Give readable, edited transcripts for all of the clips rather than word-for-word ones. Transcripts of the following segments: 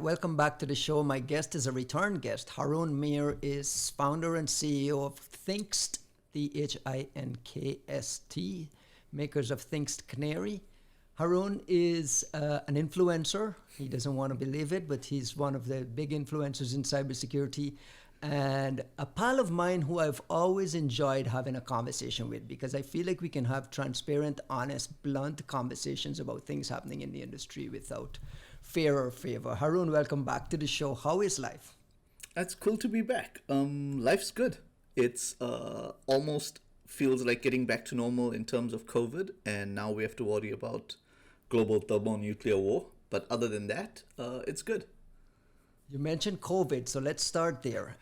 Welcome back to the show. My guest is a return guest. Haroon Meer is founder and CEO of Thinkst, Thinkst, makers of Thinkst Canary. Haroon is an influencer. He doesn't want to believe it, but he's one of the big influencers in cybersecurity and a pal of mine who I've always enjoyed having a conversation with because I feel like we can have transparent, honest, blunt conversations about things happening in the industry without fear or favor. Haroon, welcome back to the show. How is life? It's cool to be back. Life's good. It's almost feels like getting back to normal in terms of COVID, and now we have to worry about global thermonuclear war. But other than that, it's good. You mentioned COVID, so let's start there.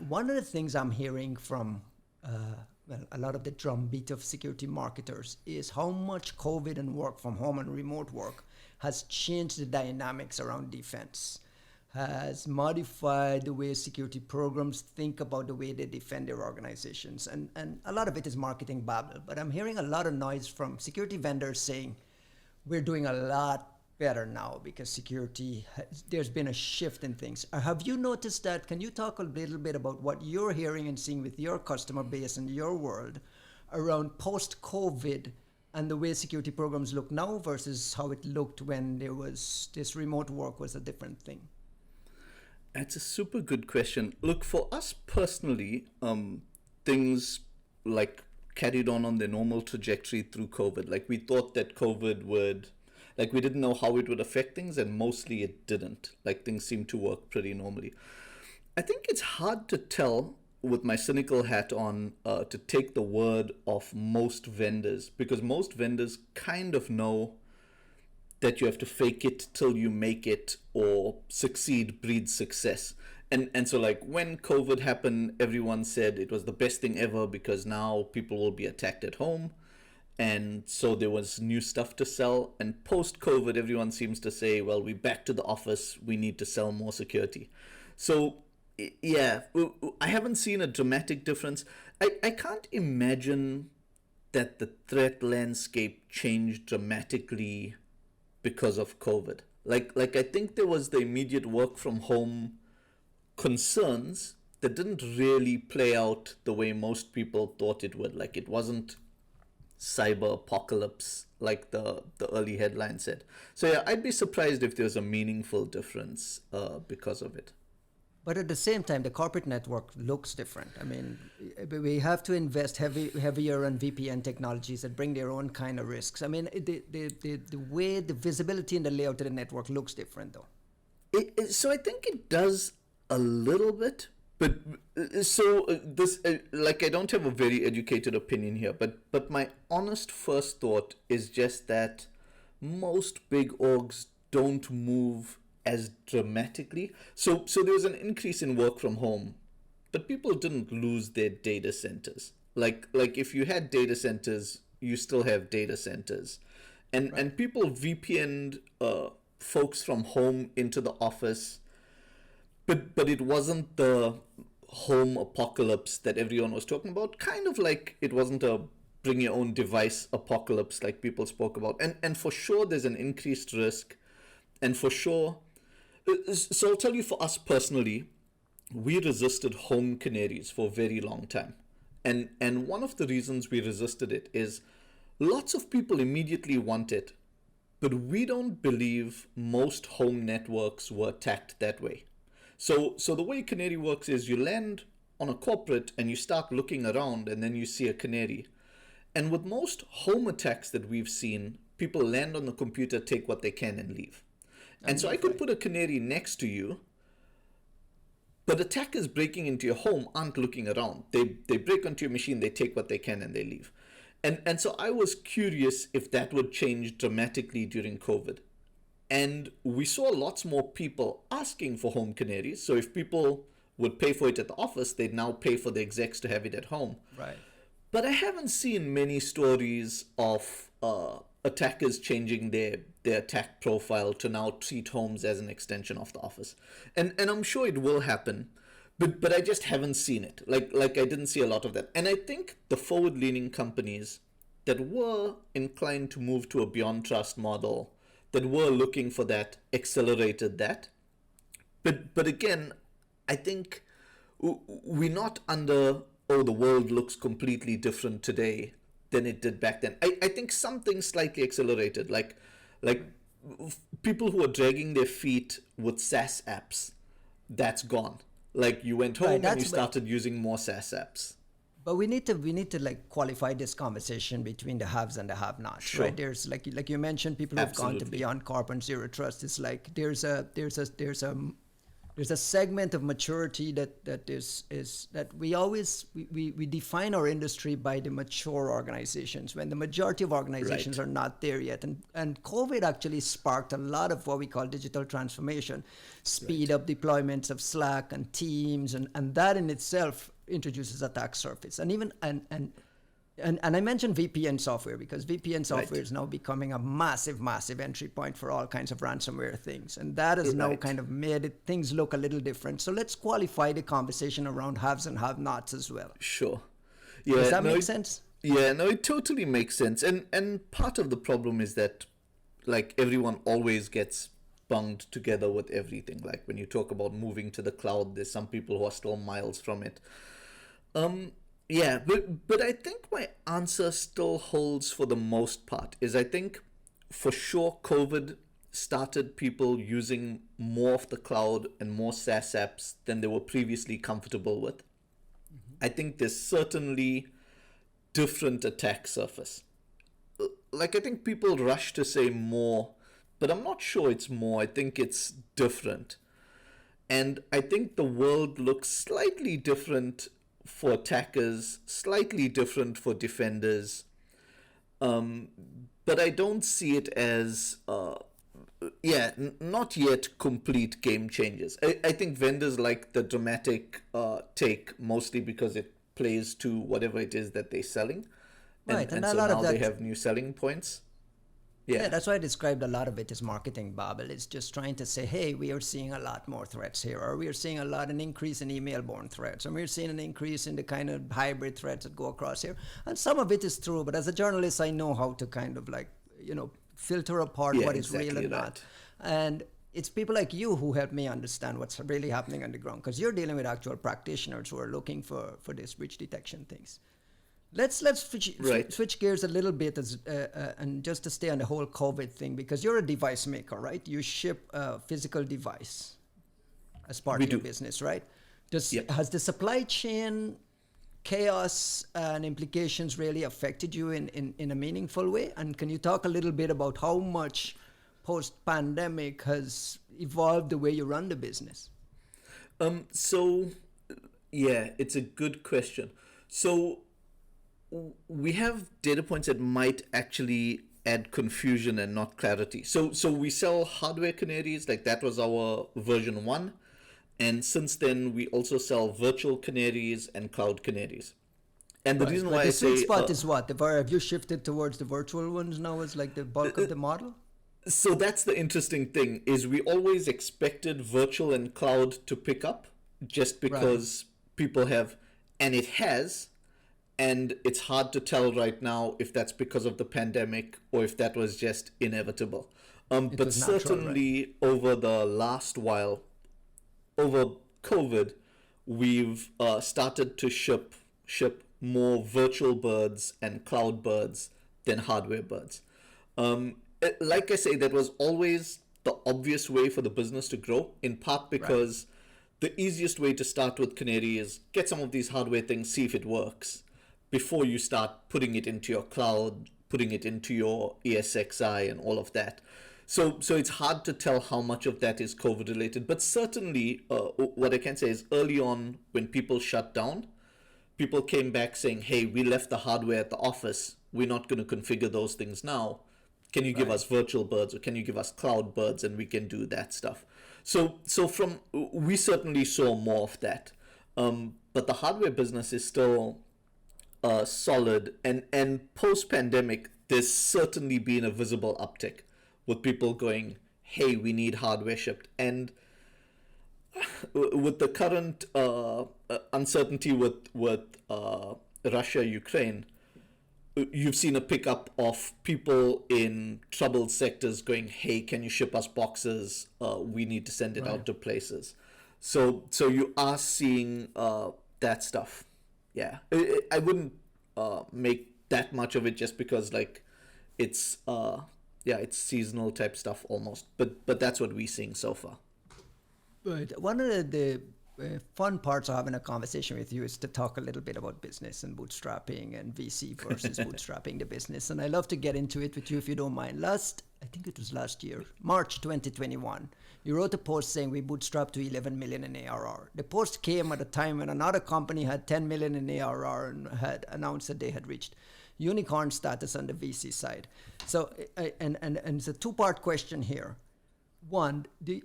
One of the things I'm hearing from a lot of the drumbeat of security marketers is how much COVID and work from home and remote work has changed the dynamics around defense, has modified the way security programs think about the way they defend their organizations. And a lot of it is marketing babble, but I'm hearing a lot of noise from security vendors saying, we're doing a lot better now because security, there's been a shift in things. Have you noticed that? Can you talk a little bit about what you're hearing and seeing with your customer base and your world around post-COVID and the way security programs look now versus how it looked when there was this remote work was a different thing? That's a super good question. Look, for us personally, things like carried on their normal trajectory through COVID. Like we thought that COVID would, like we didn't know how it would affect things, and mostly it didn't. Like things seemed to work pretty normally. I think it's hard to tell with my cynical hat on to take the word of most vendors, because most vendors kind of know that you have to fake it till you make it, or succeed breeds success. And so like when COVID happened, everyone said it was the best thing ever because now people will be attacked at home. And so there was new stuff to sell. And post-COVID, everyone seems to say, well, we're back to the office. We need to sell more security. So yeah, I haven't seen a dramatic difference. I can't imagine that the threat landscape changed dramatically because of COVID. Like I think there was the immediate work from home concerns that didn't really play out the way most people thought it would. Like it wasn't cyber apocalypse like the early headline said. So yeah, I'd be surprised if there's a meaningful difference because of it. But at the same time, the corporate network looks different. I mean, we have to invest heavier on VPN technologies that bring their own kind of risks. I mean, the way the visibility and the layout of the network looks different, though. So I think it does a little bit, but this like I don't have a very educated opinion here, but my honest first thought is just that most big orgs don't move as dramatically. So there was an increase in work from home, but people didn't lose their data centers. Like if you had data centers, you still have data centers, and Right. and people VPN'd folks from home into the office, but it wasn't the home apocalypse that everyone was talking about. Kind of like it wasn't a bring your own device apocalypse like people spoke about. And for sure there's an increased risk, and for sure. So I'll tell you, for us personally, we resisted home canaries for a very long time. And one of the reasons we resisted it is lots of people immediately want it, but we don't believe most home networks were attacked that way. So the way canary works is you land on a corporate and you start looking around and then you see a canary. And with most home attacks that we've seen, people land on the computer, take what they can and leave. And so I could put a canary next to you, but attackers breaking into your home aren't looking around. They break onto your machine, they take what they can and they leave. And so I was curious if that would change dramatically during COVID. And we saw lots more people asking for home canaries. So if people would pay for it at the office, they'd now pay for the execs to have it at home. Right. But I haven't seen many stories of attackers changing their attack profile to now treat homes as an extension of the office. And I'm sure it will happen, but I just haven't seen it. Like I didn't see a lot of that. And I think the forward-leaning companies that were inclined to move to a beyond trust model, that were looking for that, accelerated that. but again, I think we're not under, oh, the world looks completely different today than it did back then. I think some things slightly accelerated, like people who are dragging their feet with SaaS apps, that's gone. Like you went Right. home and you started using more SaaS apps. But we need to like qualify this conversation between the haves and the have-nots, Sure. right? There's like you mentioned, people who've gone to Absolutely. beyond carbon zero trust. It's like there's a segment of maturity that that we define our industry by the mature organizations, when the majority of organizations Right. are not there yet. And COVID actually sparked a lot of what we call digital transformation, speed Right. up deployments of Slack and Teams, and that in itself introduces attack surface. And I mentioned VPN software because VPN software Right. is now becoming a massive entry point for all kinds of ransomware things. And that has now Right. kind of made things look a little different. So let's qualify the conversation around haves and have-nots as well. Sure. Does Yeah. that No. make sense? Yeah. No. It totally makes sense. And part of the problem is that, like, everyone always gets bunged together with everything. Like when you talk about moving to the cloud, there's some people who are still miles from it. Yeah, but I think my answer still holds for the most part. Is I think for sure COVID started people using more of the cloud and more SaaS apps than they were previously comfortable with. I think there's certainly different attack surface. Like I think people rush to say more, but I'm not sure it's more. I think it's different. And I think the world looks slightly different for attackers, slightly different for defenders. But I don't see it as, not yet complete game changers. I think vendors like the dramatic take mostly because it plays to whatever it is that they're selling. Right. And And a so lot of now they that. have new selling points. Yeah, Yeah, that's why I described a lot of it as marketing babble. It's just trying to say, hey, we are seeing a lot more threats here, or we are seeing an increase in email-borne threats, or we're seeing an increase in the kind of hybrid threats that go across here. And some of it is true, but as a journalist, I know how to kind of like, filter apart yeah, what is real exactly and not. right. And it's people like you who help me understand what's really happening on the ground, because you're dealing with actual practitioners who are looking for this breach detection things. Let's Right. switch gears a little bit and just to stay on the whole COVID thing, because you're a device maker, right? You ship a physical device as part We of your do. business, right? Yep. Has the supply chain chaos and implications really affected you in a meaningful way? And can you talk a little bit about how much post-pandemic has evolved the way you run the business? So yeah, it's a good question. So we have data points that might actually add confusion and not clarity. So we sell hardware canaries, like that was our version 1. And since then, we also sell virtual canaries and cloud canaries. And the Right, reason but why the I sweet say, spot is what? Have you shifted towards the virtual ones now as like the bulk of the model? so that's the interesting thing, is we always expected virtual and cloud to pick up just Right. because people have, and it has, and it's hard to tell right now if that's because of the pandemic or if that was just inevitable. It But was natural, right? certainly over the last while, over COVID, we've started to ship more virtual birds and cloud birds than hardware birds. Like I say, that was always the obvious way for the business to grow, in part Right. because the easiest way to start with Canary is get some of these hardware things, see if it works, before you start putting it into your cloud, putting it into your ESXi and all of that. So it's hard to tell how much of that is COVID related, but certainly what I can say is early on when people shut down, people came back saying, hey, we left the hardware at the office. We're not going to configure those things now. Can you give Right. us virtual birds or can you give us cloud birds and we can do that stuff? So from we certainly saw more of that. But the hardware business is still solid. And post pandemic, there's certainly been a visible uptick with people going, hey, we need hardware shipped. And with the current uncertainty with Russia, Ukraine, you've seen a pickup of people in troubled sectors going, "Hey, can you ship us boxes? We need to send it out to places." So you are seeing that stuff. Yeah, I wouldn't make that much of it just because like it's it's seasonal type stuff almost. But that's what we're seeing so far. Right. One of the fun parts of having a conversation with you is to talk a little bit about business and bootstrapping and VC versus bootstrapping the business. And I love to get into it with you if you don't mind. I think it was last year, March 2021, you wrote a post saying we bootstrapped to 11 million in ARR. The post came at a time when another company had 10 million in ARR and had announced that they had reached unicorn status on the VC side. So, and it's a two-part question here. One, do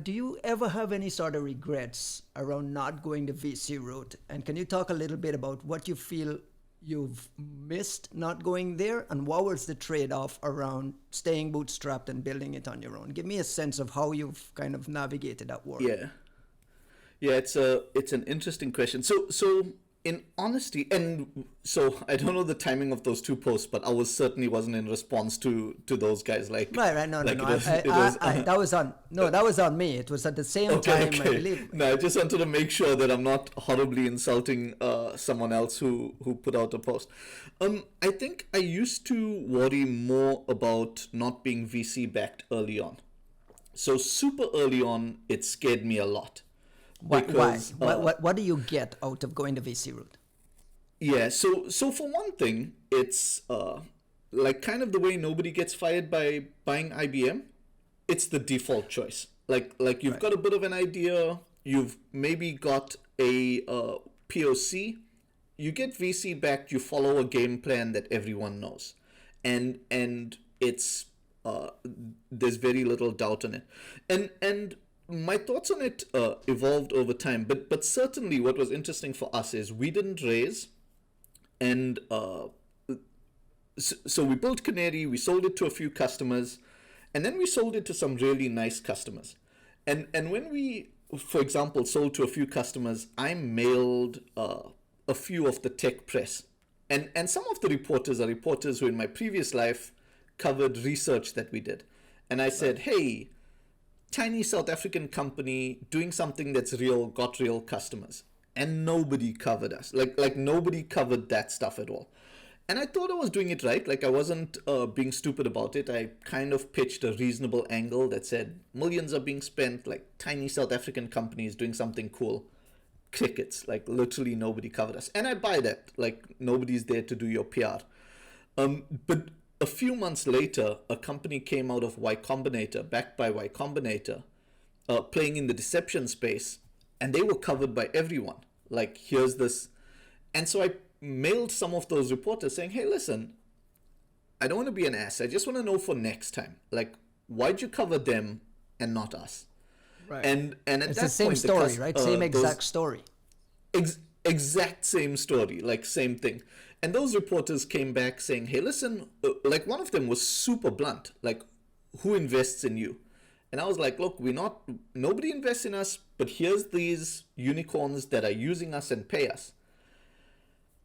you ever have any sort of regrets around not going the VC route? And can you talk a little bit about what you feel you've missed not going there, and what was the trade-off around staying bootstrapped and building it on your own? Give me a sense of how you've kind of navigated that world. Yeah, it's an interesting question. So in honesty, and so I don't know the timing of those two posts, but I certainly wasn't in response to those guys. Like right, no. That was on me. It was at the same time, I believe. No, I just wanted to make sure that I'm not horribly insulting someone else who put out a post. I think I used to worry more about not being VC backed early on. So super early on, it scared me a lot. Why? What do you get out of going the VC route? Yeah, so for one thing, it's like kind of the way nobody gets fired by buying IBM. It's the default choice. Like you've got a bit of an idea, you've maybe got a POC, you get VC backed, you follow a game plan that everyone knows, and it's there's very little doubt in it, and my thoughts on it evolved over time, but certainly what was interesting for us is we didn't raise, and so we built Canary, we sold it to a few customers, and then we sold it to some really nice customers. And when we, for example, sold to a few customers, I mailed a few of the tech press. And some of the reporters are reporters who in my previous life covered research that we did. And I said, hey, tiny South African company doing something that's real, got real customers. And nobody covered us. Like nobody covered that stuff at all. And I thought I was doing it right. Like I wasn't being stupid about it. I kind of pitched a reasonable angle that said millions are being spent, like tiny South African companies doing something cool. Crickets, like literally nobody covered us. And I buy that. Like nobody's there to do your PR. But a few months later, a company came out of Y Combinator, backed by Y Combinator, playing in the deception space, and they were covered by everyone. Like, here's this. And so I mailed some of those reporters saying, hey, listen, I don't want to be an ass. I just want to know for next time, like, why'd you cover them and not us? Right. And at it's that the same point, story, right? Same exact story. Exact same story, like same thing. And those reporters came back saying, hey, listen, like one of them was super blunt, like, who invests in you? And I was like, look, nobody invests in us, but here's these unicorns that are using us and pay us.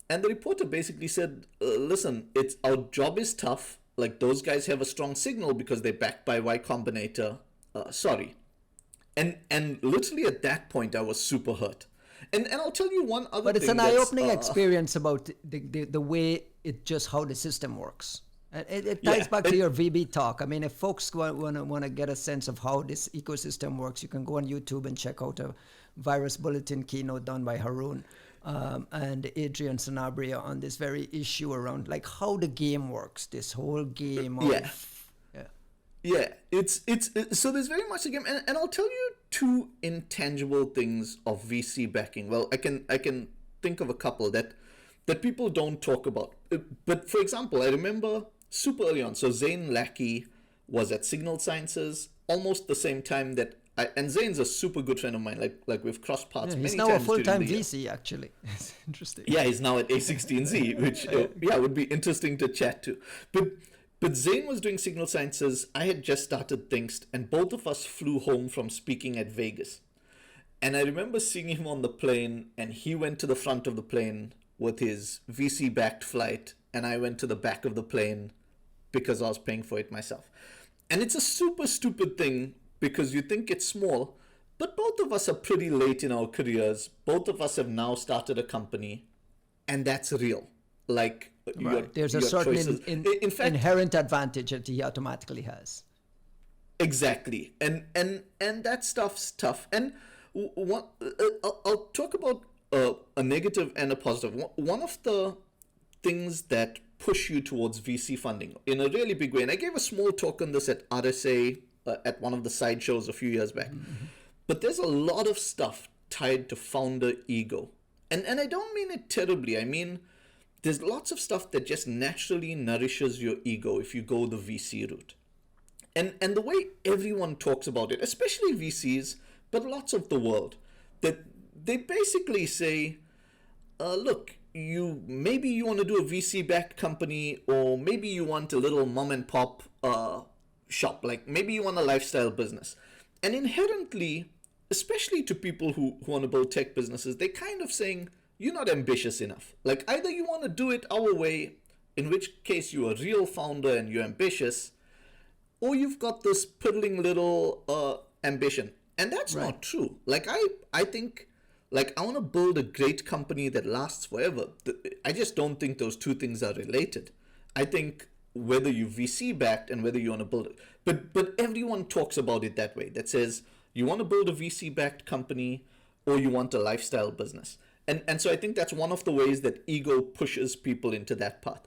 And the reporter basically said, listen, our job is tough. Like those guys have a strong signal because they're backed by Y Combinator. Sorry. And literally at that point, I was super hurt. And I'll tell you one other thing. But it's an eye-opening experience about the way how the system works. And it ties back to your VB talk. I mean, if folks want to get a sense of how this ecosystem works, you can go on YouTube and check out a virus bulletin keynote done by Haroon and Adrian Sanabria on this very issue around like how the game works, this whole game of... Yeah, it's so there's very much a game, and I'll tell you two intangible things of VC backing. Well, I can think of a couple that people don't talk about. But for example, I remember super early on. So Zane Lackey was at Signal Sciences almost the same time that and Zane's a super good friend of mine. Like we've crossed paths many times. He's now a full-time VC actually. It's interesting. Yeah, he's now at A16Z, which would be interesting to chat to. But Zane was doing Signal Sciences. I had just started Thinkst, and both of us flew home from speaking at Vegas. And I remember seeing him on the plane, and he went to the front of the plane with his VC-backed flight, and I went to the back of the plane because I was paying for it myself. And it's a super stupid thing because you think it's small, but both of us are pretty late in our careers. Both of us have now started a company, and that's real. Like There's a your certain choices. In fact, inherent advantage that he automatically has. exactly, and that stuff's tough. And what I'll talk about a negative and a positive. One of the things that push you towards VC funding in a really big way, and I gave a small talk on this at RSA at one of the side shows a few years back. Mm-hmm. But there's a lot of stuff tied to founder ego, and I don't mean it terribly. I mean, there's lots of stuff that just naturally nourishes your ego if you go the VC route. And the way everyone talks about it, especially VCs, but lots of the world, that they basically say, look, maybe you want to do a VC-backed company, or maybe you want a little mom and pop shop, like maybe you want a lifestyle business. And inherently, especially to people who want to build tech businesses, they're kind of saying, you're not ambitious enough. Like either you want to do it our way, in which case you're a real founder and you're ambitious, or you've got this piddling little ambition. And that's not true. Like I think, like I want to build a great company that lasts forever. I just don't think those two things are related. I think whether you VC backed and whether you want to build it, but everyone talks about it that way. That says you want to build a VC backed company or you want a lifestyle business. And so I think that's one of the ways that ego pushes people into that path.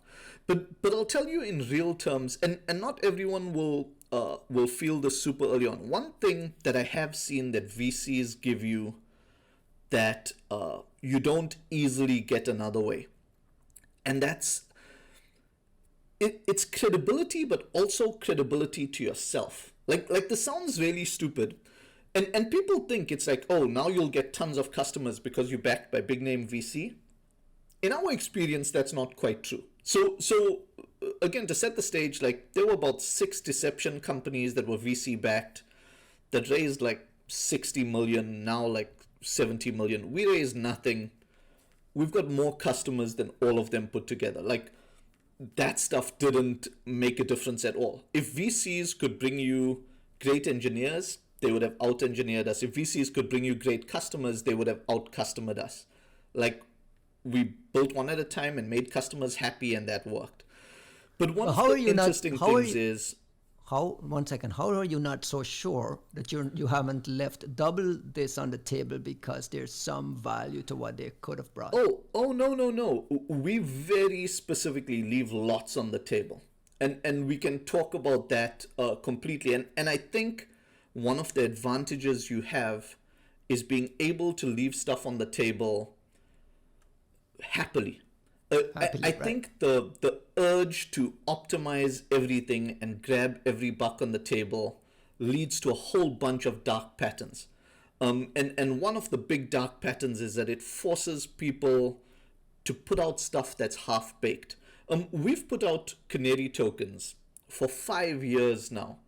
But I'll tell you in real terms, and not everyone will feel this super early on. One thing that I have seen that VCs give you that you don't easily get another way, and that's it's credibility, but also credibility to yourself. Like this sounds really stupid. And people think it's like, oh, now you'll get tons of customers because you're backed by big name VC. In our experience, that's not quite true. So again, to set the stage, like there were about 6 deception companies that were VC backed that raised like 60 million, now like 70 million. We raised nothing. We've got more customers than all of them put together. Like that stuff didn't make a difference at all. If VCs could bring you great engineers, they would have out-engineered us. If VCs could bring you great customers, they would have out-customered us. Like, we built one at a time and made customers happy, and that worked. But one of the interesting things is... One second, how are you not so sure that you haven't left double this on the table because there's some value to what they could have brought? Oh, no. We very specifically leave lots on the table. And we can talk about that completely. And I think one of the advantages you have is being able to leave stuff on the table happily. I think the urge to optimize everything and grab every buck on the table leads to a whole bunch of dark patterns. And one of the big dark patterns is that it forces people to put out stuff that's half-baked. We've put out Canary tokens for 5 years now.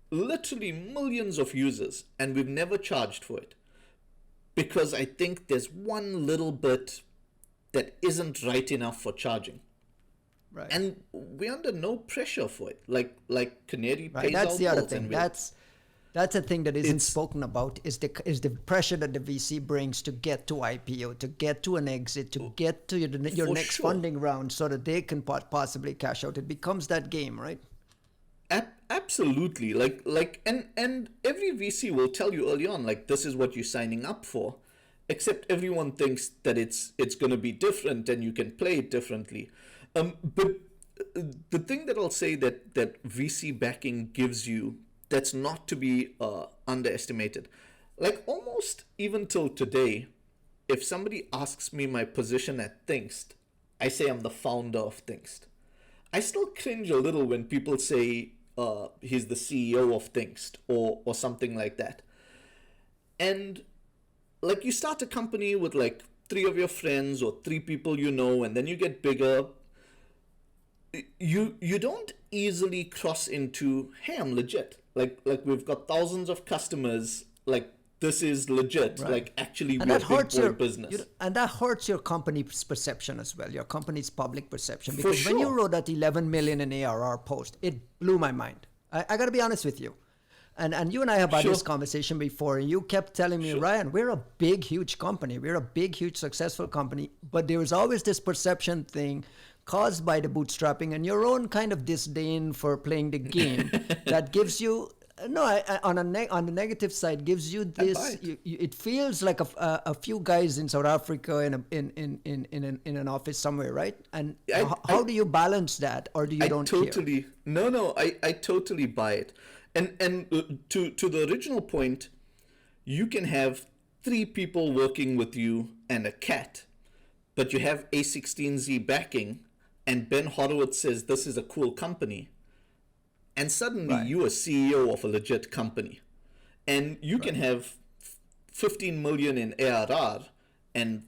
Literally millions of users, and we've never charged for it. Because I think there's one little bit that isn't right enough for charging. Right. And we're under no pressure for it. Like Canary pays That's out the other both, thing. That's a thing that isn't spoken about is the pressure that the VC brings to get to IPO, to get to an exit, to get to your next funding round so that they can possibly cash out. It becomes that game, right? Absolutely. And every VC will tell you early on, like, this is what you're signing up for, except everyone thinks that it's going to be different and you can play it differently. But the thing that I'll say that VC backing gives you that's not to be underestimated, like almost even till today, if somebody asks me my position at Thinkst, I say I'm the founder of Thinkst. I still cringe a little when people say he's the CEO of Thinkst or something like that. And like you start a company with like 3 of your friends or 3 people you know, and then you get bigger. You don't easily cross into, hey, I'm legit. Like we've got thousands of customers. Like this is legit. Right. Like actually, And we're that a big hurts boy business. and that hurts your company's perception as well, your company's public perception. For Because when you sure. wrote that 11 million in ARR post, it blew my mind. I got to be honest with you. And you and I have had this Sure. conversation before, and you kept telling me, Sure. Ryan, we're a big, huge company. We're a big, huge, successful company. But there is always this perception thing caused by the bootstrapping and your own kind of disdain for playing the game that gives you no, on the negative side, gives you this. It feels like a few guys in South Africa in an office somewhere, right? And how do you balance that, or do you don't totally care? no, I totally buy it. And to the original point, you can have 3 people working with you and a cat, but you have A16Z backing, and Ben Horowitz says this is a cool company. And suddenly you're a CEO of a legit company. And you can have 15 million in ARR and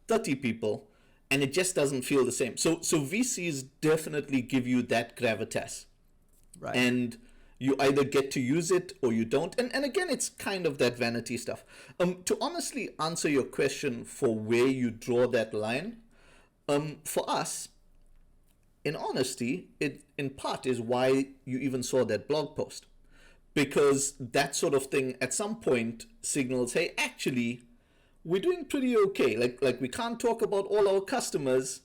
30 people, and it just doesn't feel the same. So VCs definitely give you that gravitas. Right. And you either get to use it or you don't. And again, it's kind of that vanity stuff. To honestly answer your question for where you draw that line, for us, in honesty, it in part is why you even saw that blog post. Because that sort of thing at some point signals, hey, actually, we're doing pretty okay. Like we can't talk about all our customers,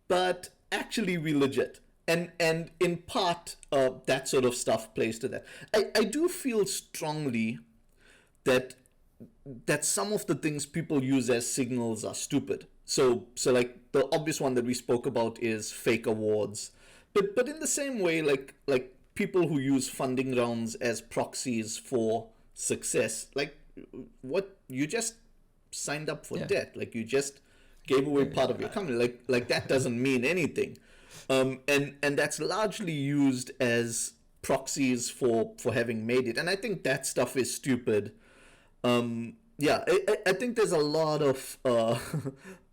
but actually we legit. And in part, that sort of stuff plays to that. I do feel strongly that some of the things people use as signals are stupid. So like the obvious one that we spoke about is fake awards, but in the same way, like people who use funding rounds as proxies for success, like what you just signed up for debt, like you just gave away part of your company, like that doesn't mean anything, and that's largely used as proxies for having made it, and I think that stuff is stupid. I think there's a lot of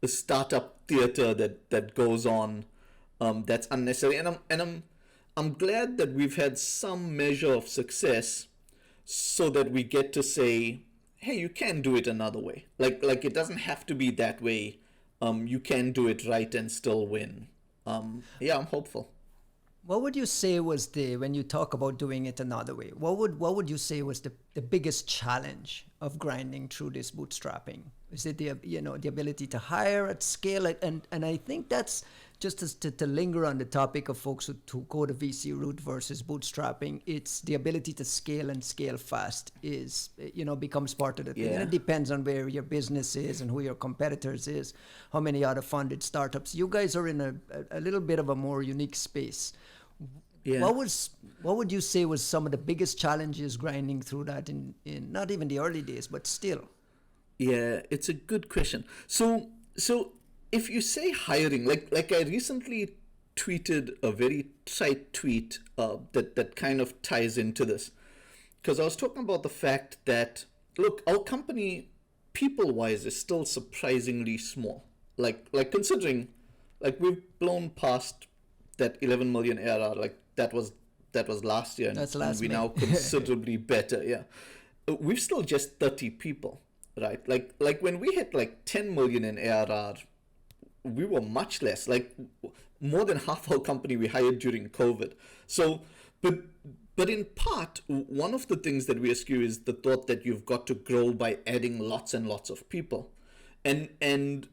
startup theater that goes on that's unnecessary, and I'm glad that we've had some measure of success, so that we get to say, hey, you can do it another way. Like it doesn't have to be that way. You can do it right and still win. I'm hopeful. What would you say was when you talk about doing it another way, what would you say was the biggest challenge of grinding through this bootstrapping? Is it the ability to hire at scale? And I think that's just to linger on the topic of folks who go the VC route versus bootstrapping. It's the ability to scale and scale fast becomes part of the thing. And it depends on where your business is and who your competitors is, how many other funded startups. You guys are in a little bit of a more unique space. Yeah. What would you say was some of the biggest challenges grinding through that in not even the early days, but still? Yeah, it's a good question. So if you say hiring, like I recently tweeted a very trite tweet that kind of ties into this, because I was talking about the fact that, look, our company people-wise is still surprisingly small. Like considering, like we've blown past that 11 million ARR, like that was last year, and we're now considerably better. Yeah, we've still just 30 people, right? Like when we hit like 10 million in ARR, we were much less. Like more than half our company we hired during COVID. So, but in part, one of the things that we eschew is the thought that you've got to grow by adding lots and lots of people, and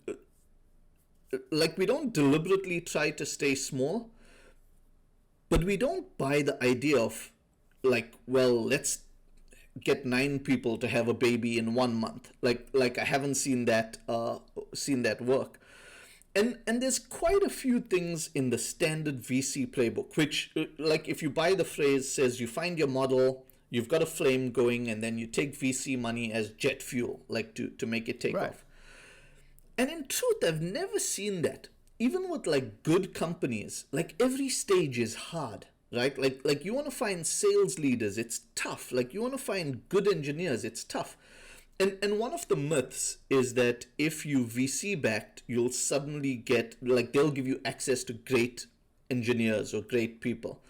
like we don't deliberately try to stay small. But we don't buy the idea of like, well, let's get 9 people to have a baby in 1 month. Like I haven't seen that work. And there's quite a few things in the standard VC playbook, which like if you buy the phrase, says you find your model, you've got a flame going, and then you take VC money as jet fuel, like to make it take off. And in truth, I've never seen that. Even with like good companies, like every stage is hard, right? Like you want to find sales leaders, it's tough. Like you want to find good engineers, it's tough. And one of the myths is that if you VC backed, you'll suddenly get, like they'll give you access to great engineers or great people.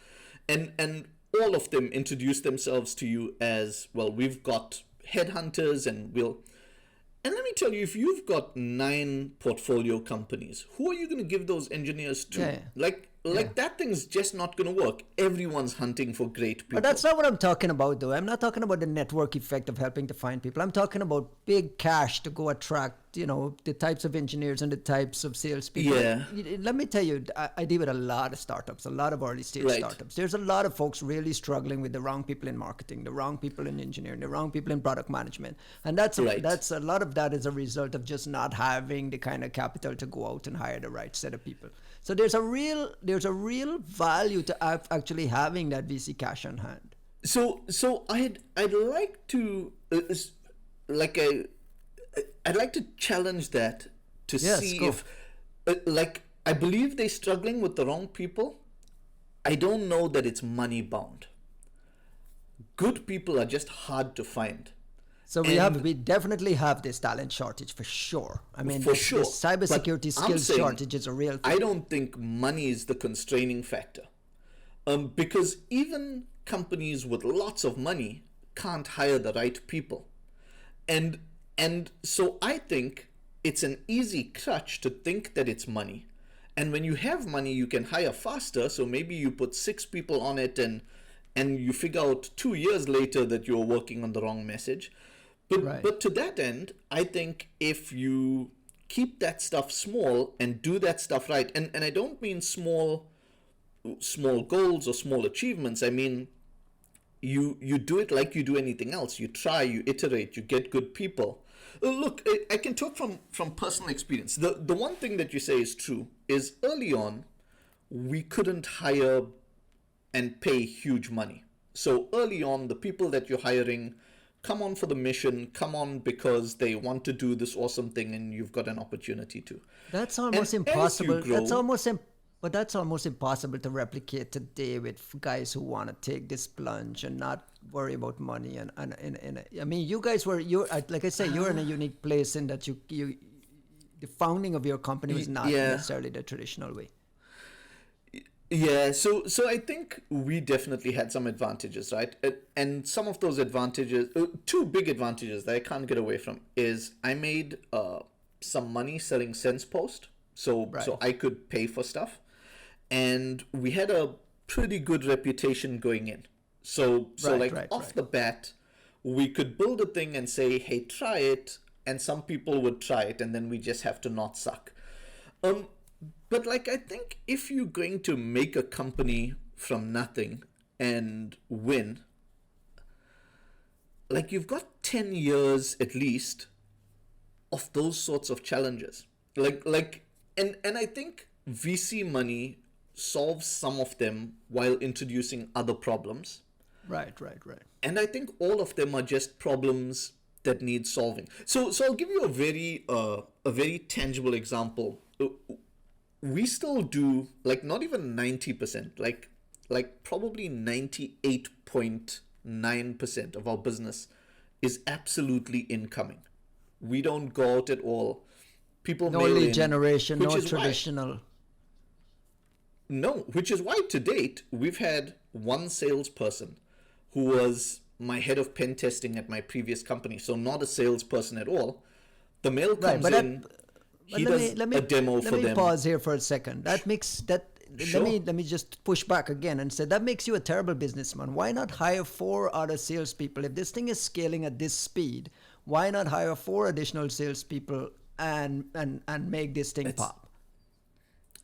And all of them introduce themselves to you as, well, we've got headhunters and let me tell you, if you've got 9 portfolio companies, who are you going to give those engineers to? Yeah. Like that thing's just not going to work. Everyone's hunting for great people. But that's not what I'm talking about, though. I'm not talking about the network effect of helping to find people. I'm talking about big cash to go attract, the types of engineers and the types of salespeople. Yeah. Let me tell you, I deal with a lot of startups, a lot of early stage startups. There's a lot of folks really struggling with the wrong people in marketing, the wrong people in engineering, the wrong people in product management. And that's a lot of that is a result of just not having the kind of capital to go out and hire the right set of people. So there's a real value to actually having that VC cash on hand. So I'd like to I'd like to challenge that to see if I believe they're struggling with the wrong people. I don't know that it's money bound. Good people are just hard to find. So we definitely have this talent shortage for sure. I mean, this cybersecurity skills shortage is a real thing. I don't think money is the constraining factor, because even companies with lots of money can't hire the right people, and so I think it's an easy crutch to think that it's money. And when you have money, you can hire faster. So maybe you put 6 people on it, and you figure out 2 years later that you're working on the wrong message. But to that end, I think if you keep that stuff small and do that stuff right, and I don't mean small goals or small achievements. I mean, you do it like you do anything else. You try, you iterate, you get good people. Look, I can talk from personal experience. The one thing that you say is true is early on, we couldn't hire and pay huge money. So early on, the people that you're hiring come on for the mission, come on because they want to do this awesome thing and you've got an opportunity to. That's almost impossible. That's almost impossible to replicate today with guys who want to take this plunge and not worry about money. And I mean, you guys like I say, you're in a unique place in that you the founding of your company was not necessarily the traditional way. Yeah, so I think we definitely had some advantages, right? And some of those advantages, 2 big advantages that I can't get away from is I made some money selling SensePost, so I could pay for stuff, and we had a pretty good reputation going in. So off the bat, we could build a thing and say, hey, try it, and some people would try it, and then we just have to not suck. But I think if you're going to make a company from nothing and win, you've got 10 years at least of those sorts of challenges. And I think VC money solves some of them while introducing other problems. Right. And I think all of them are just problems that need solving. So I'll give you a very tangible example. We still do not even 90%, probably 98.9% of our business is absolutely incoming. We don't go out at all. People no lead generation, no traditional. No, which is why to date we've had one salesperson who was my head of pen testing at my previous company, so not a salesperson at all. The mail comes in. He does a demo for them. Let me pause here for a second. That makes that. Sure. Let me just push back again and say that makes you a terrible businessman. Why not hire 4 other salespeople? If this thing is scaling at this speed, why not hire 4 additional salespeople and make this thing pop?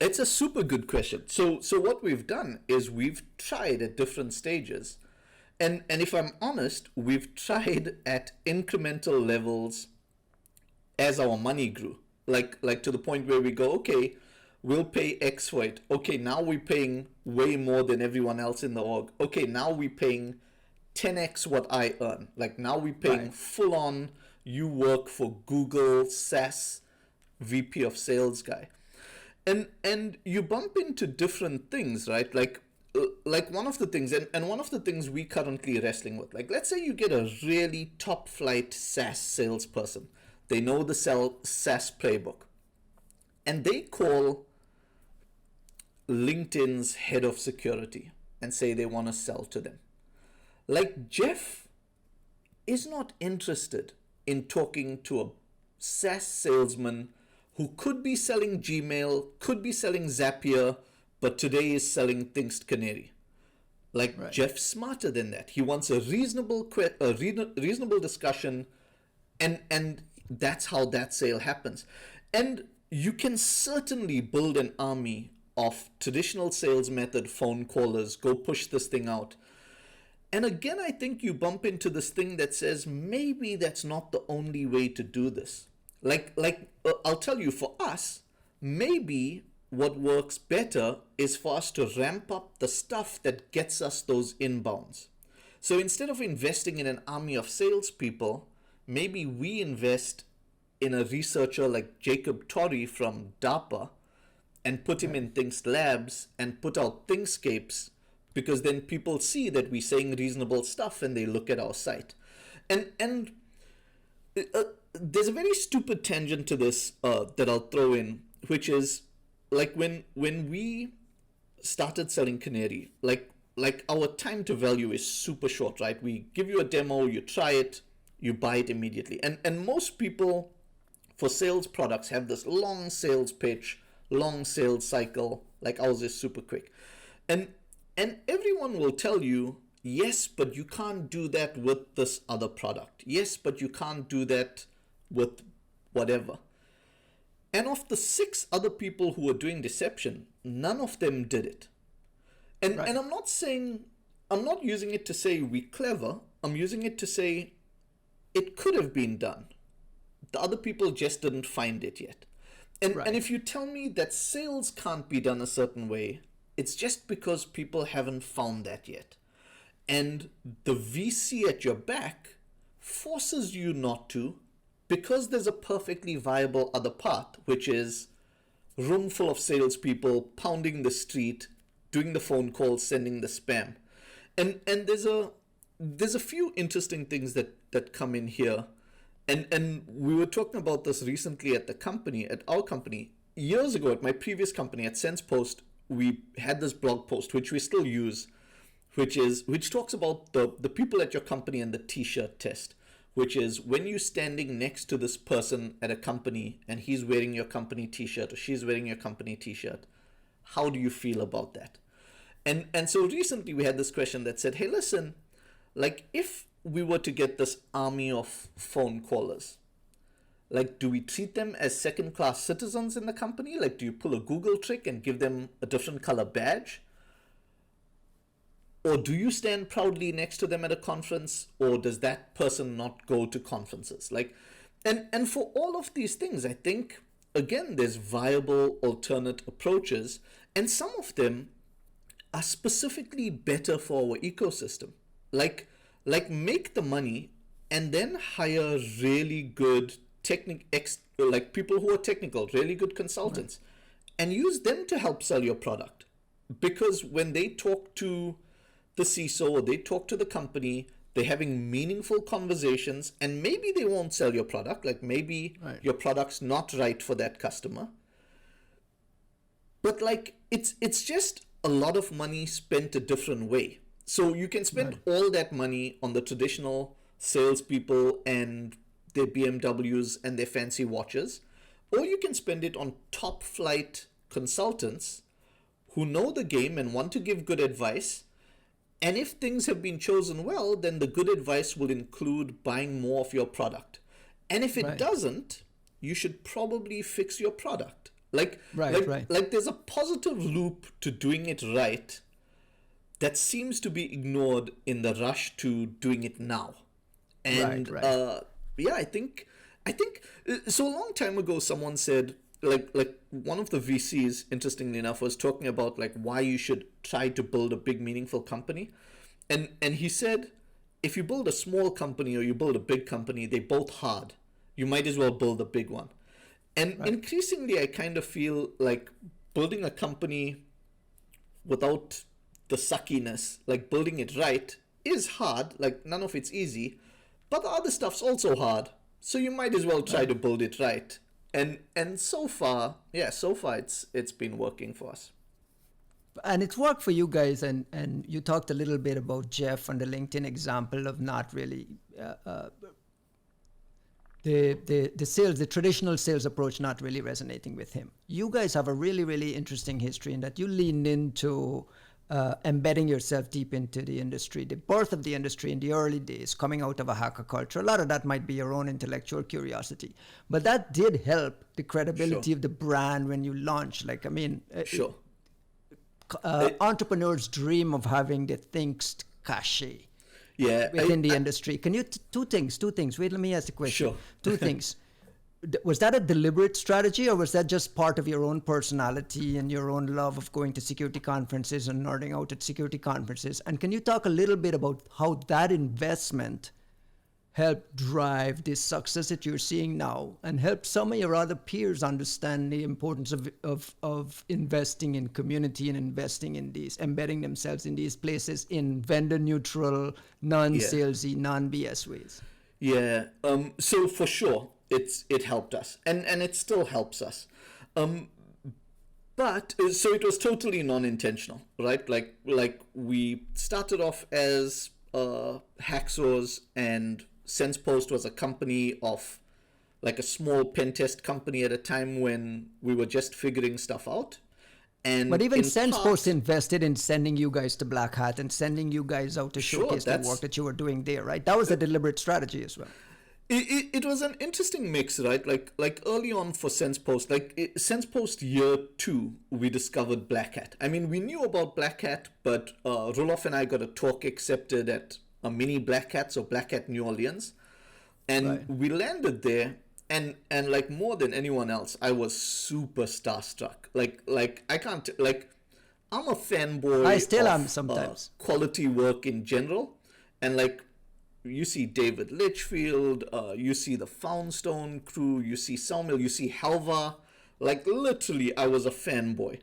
It's a super good question. So what we've done is we've tried at different stages, and if I'm honest, we've tried at incremental levels as our money grew. Like to the point where we go, okay, we'll pay X for it. Okay, now we're paying way more than everyone else in the org. Okay, now we're paying 10x what I earn. Now we're paying full on, you work for Google SaaS VP of sales guy. And you bump into different things, right? Like one of the things, and one of the things we currently wrestling with, let's say you get a really top flight SaaS salesperson. They know the SaaS playbook. And they call LinkedIn's head of security and say they want to sell to them. Jeff is not interested in talking to a SaaS salesman who could be selling Gmail, could be selling Zapier, but today is selling Thinkst Canary. Like, Right. Jeff's smarter than that. He wants a reasonable discussion, and that's how that sale happens. And you can certainly build an army of traditional sales method phone callers, go push this thing out. And again, I think you bump into this thing that says maybe that's not the only way to do this. I'll tell you, for us, maybe what works better is for us to ramp up the stuff that gets us those inbounds. So instead of investing in an army of salespeople, maybe we invest in a researcher like Jacob Torrey from DARPA and put him in Thinkst Labs and put out Thinkscapes, because then people see that we're saying reasonable stuff and they look at our site. And there's a very stupid tangent to this that I'll throw in, which is like when we started selling Canary, like our time to value is super short, right? We give you a demo, you try it, you buy it immediately. And most people for sales products have this long sales pitch, long sales cycle. Like ours is super quick. And everyone will tell you, yes, but you can't do that with this other product. Yes, but you can't do that with whatever. And of the 6 other people who were doing deception, none of them did it. And Right. and I'm not using it to say we're clever. I'm using it to say it could have been done. The other people just didn't find it yet. And Right. and if you tell me that sales can't be done a certain way, it's just because people haven't found that yet. And the VC at your back forces you not to, because there's a perfectly viable other path, which is room full of salespeople pounding the street, doing the phone calls, sending the spam. And there's a few interesting things that come in here. And we were talking about this recently at our company. Years ago at my previous company at SensePost, we had this blog post, which we still use, which talks about the people at your company and the t-shirt test, which is when you're standing next to this person at a company and he's wearing your company t-shirt or she's wearing your company t-shirt, how do you feel about that? And so recently we had this question that said, hey, listen, like if we were to get this army of phone callers, like, do we treat them as second-class citizens in the company? Like, do you pull a Google trick and give them a different color badge? Or do you stand proudly next to them at a conference? Or does that person not go to conferences? Like, and for all of these things, I think, again, there's viable alternate approaches. And some of them are specifically better for our ecosystem. Like make the money and then hire really good people who are technical, really good consultants, and use them to help sell your product. Because when they talk to the CISO or they talk to the company, they're having meaningful conversations, and maybe they won't sell your product. Like maybe your product's not right for that customer. But like it's just a lot of money spent a different way. So you can spend all that money on the traditional salespeople and their BMWs and their fancy watches, or you can spend it on top flight consultants who know the game and want to give good advice. And if things have been chosen well, then the good advice will include buying more of your product. And if it doesn't, you should probably fix your product. Like there's a positive loop to doing it right that seems to be ignored in the rush to doing it now. And I think so. A long time ago, someone said, like one of the VCs, interestingly enough, was talking about like why you should try to build a big, meaningful company, and he said, if you build a small company or you build a big company, they're both hard. You might as well build a big one. And increasingly, I kind of feel like building a company without the suckiness, like building it right, is hard. Like none of it's easy, but the other stuff's also hard. So you might as well try to build it right. And so far it's been working for us. And it's worked for you guys, and you talked a little bit about Jeff and the LinkedIn example of not really the traditional sales approach not really resonating with him. You guys have a really, really interesting history in that you leaned into embedding yourself deep into the industry, the birth of the industry in the early days, coming out of a hacker culture. A lot of that might be your own intellectual curiosity, but that did help the credibility of the brand when you launched. Like, I mean, Sure. Entrepreneurs dream of having the Thinkst cachet Yeah. within the industry. Can you two things? Wait, let me ask the question. Sure. Two things. Was that a deliberate strategy, or was that just part of your own personality and your own love of going to security conferences and nerding out at security conferences? And can you talk a little bit about how that investment helped drive this success that you're seeing now, and help some of your other peers understand the importance of investing in community and investing in these, embedding themselves in these places in vendor neutral, non-salesy, non-BS ways? Yeah. So for sure, it helped us, and it still helps us. But so it was totally non-intentional, right? Like we started off as hacksaws, and SensePost was a company of like a small pen test company at a time when we were just figuring stuff out. And but even in SensePost part, invested in sending you guys to Black Hat and sending you guys out to Sure, showcase the that's- work that you were doing there, right? That was a deliberate strategy as well. It was an interesting mix, right? Like early on for SensePost, SensePost year 2, we discovered Black Hat. I mean, we knew about Black Hat, but Roloff and I got a talk accepted at a mini Black Hat, so Black Hat New Orleans, and Right. we landed there. And like more than anyone else, I was super starstruck. Like I can't like I'm a fanboy. I still of, am sometimes. Quality work in general, and like you see David Litchfield, you see the Foundstone crew, you see Saumil, you see Halva. Like literally, I was a fanboy.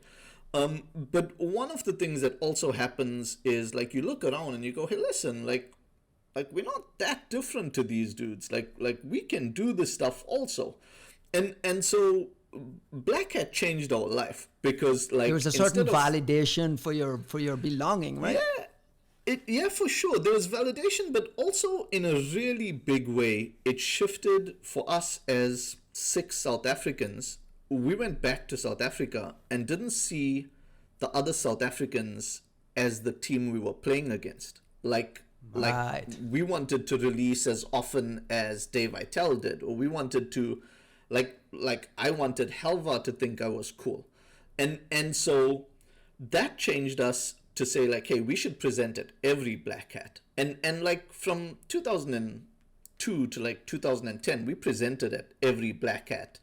But one of the things that also happens is like you look around and you go, hey, listen, like we're not that different to these dudes. Like we can do this stuff also, and so Black Hat changed our life because like There was a certain instead of- validation for your belonging, right? Yeah, for sure. There was validation, but also in a really big way, it shifted for us as 6 South Africans. We went back to South Africa and didn't see the other South Africans as the team we were playing against. Like Right. we wanted to release as often as Dave Vitale did, or we wanted to, like I wanted Helva to think I was cool, and so that changed us to say like, hey, we should present at every Black Hat, and like from 2002 to like 2010, we presented at every Black Hat,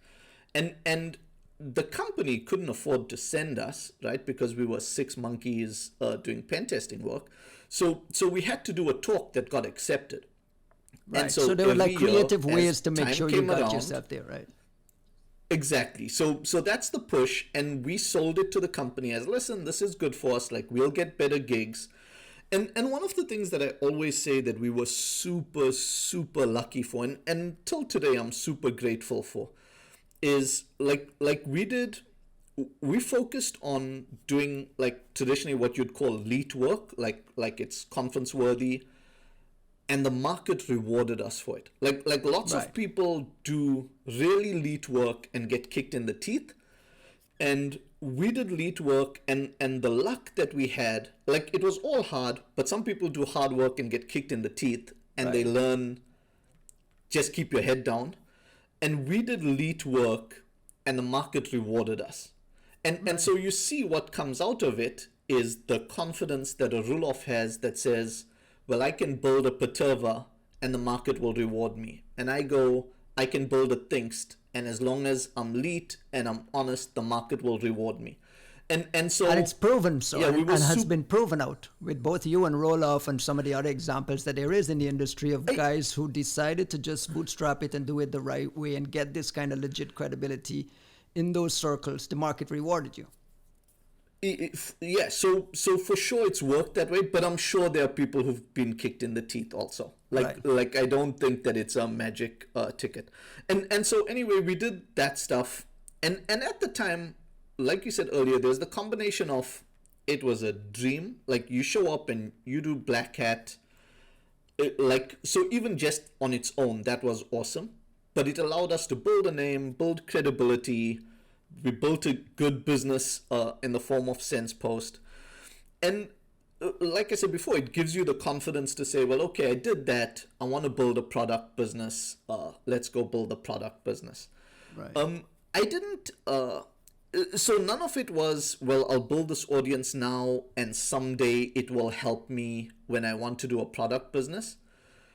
and the company couldn't afford to send us, right, because we were 6 monkeys doing pen testing work. So we had to do a talk that got accepted. Right. And So there were like every year, creative as ways to make time sure you came got around- yourself there, right? Exactly. So that's the push, and we sold it to the company as, listen, this is good for us. Like we'll get better gigs, and one of the things that I always say that we were super lucky for, and till today I'm super grateful for, is like we focused on doing like traditionally what you'd call elite work, like it's conference worthy, and the market rewarded us for it. Like lots Right. of people do really elite work and get kicked in the teeth, and we did elite work, and the luck that we had, like it was all hard, but some people do hard work and get kicked in the teeth, and they Right. learn just keep your head down. And we did elite work, and the market rewarded us. And so you see what comes out of it is the confidence that a Ruloff has that says, well, I can build a Paterva and the market will reward me. And I go, I can build a Thinkst, and as long as I'm elite and I'm honest, the market will reward me. And so And it's proven so, Yeah, we and were has sup- been proven out with both you and Roloff and some of the other examples that there is in the industry of guys who decided to just bootstrap it and do it the right way and get this kind of legit credibility in those circles. The market rewarded you. Yeah, so for sure it's worked that way, but I'm sure there are people who've been kicked in the teeth also. Like I don't think that it's a magic ticket. And so anyway, we did that stuff, and at the time, like you said earlier, there's the combination of it was a dream. Like, you show up and you do black hat. Like, so even just on its own, that was awesome. But it allowed us to build a name, build credibility. We built a good business in the form of SensePost. And like I said before, it gives you the confidence to say, well, okay, I did that. I want to build a product business. Let's go build a product business. Right. I didn't. So none of it was, well, I'll build this audience now and someday it will help me when I want to do a product business.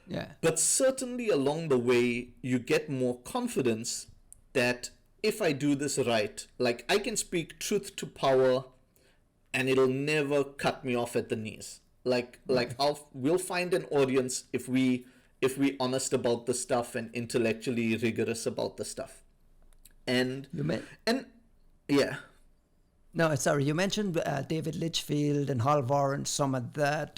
Yeah. But certainly along the way, you get more confidence that if I do this right, like, I can speak truth to power and it'll never cut me off at the knees. Like we'll find an audience if we honest about the stuff and intellectually rigorous about the stuff. And You meant. and yeah. No, sorry. You mentioned David Litchfield and Hal Warren, some of that,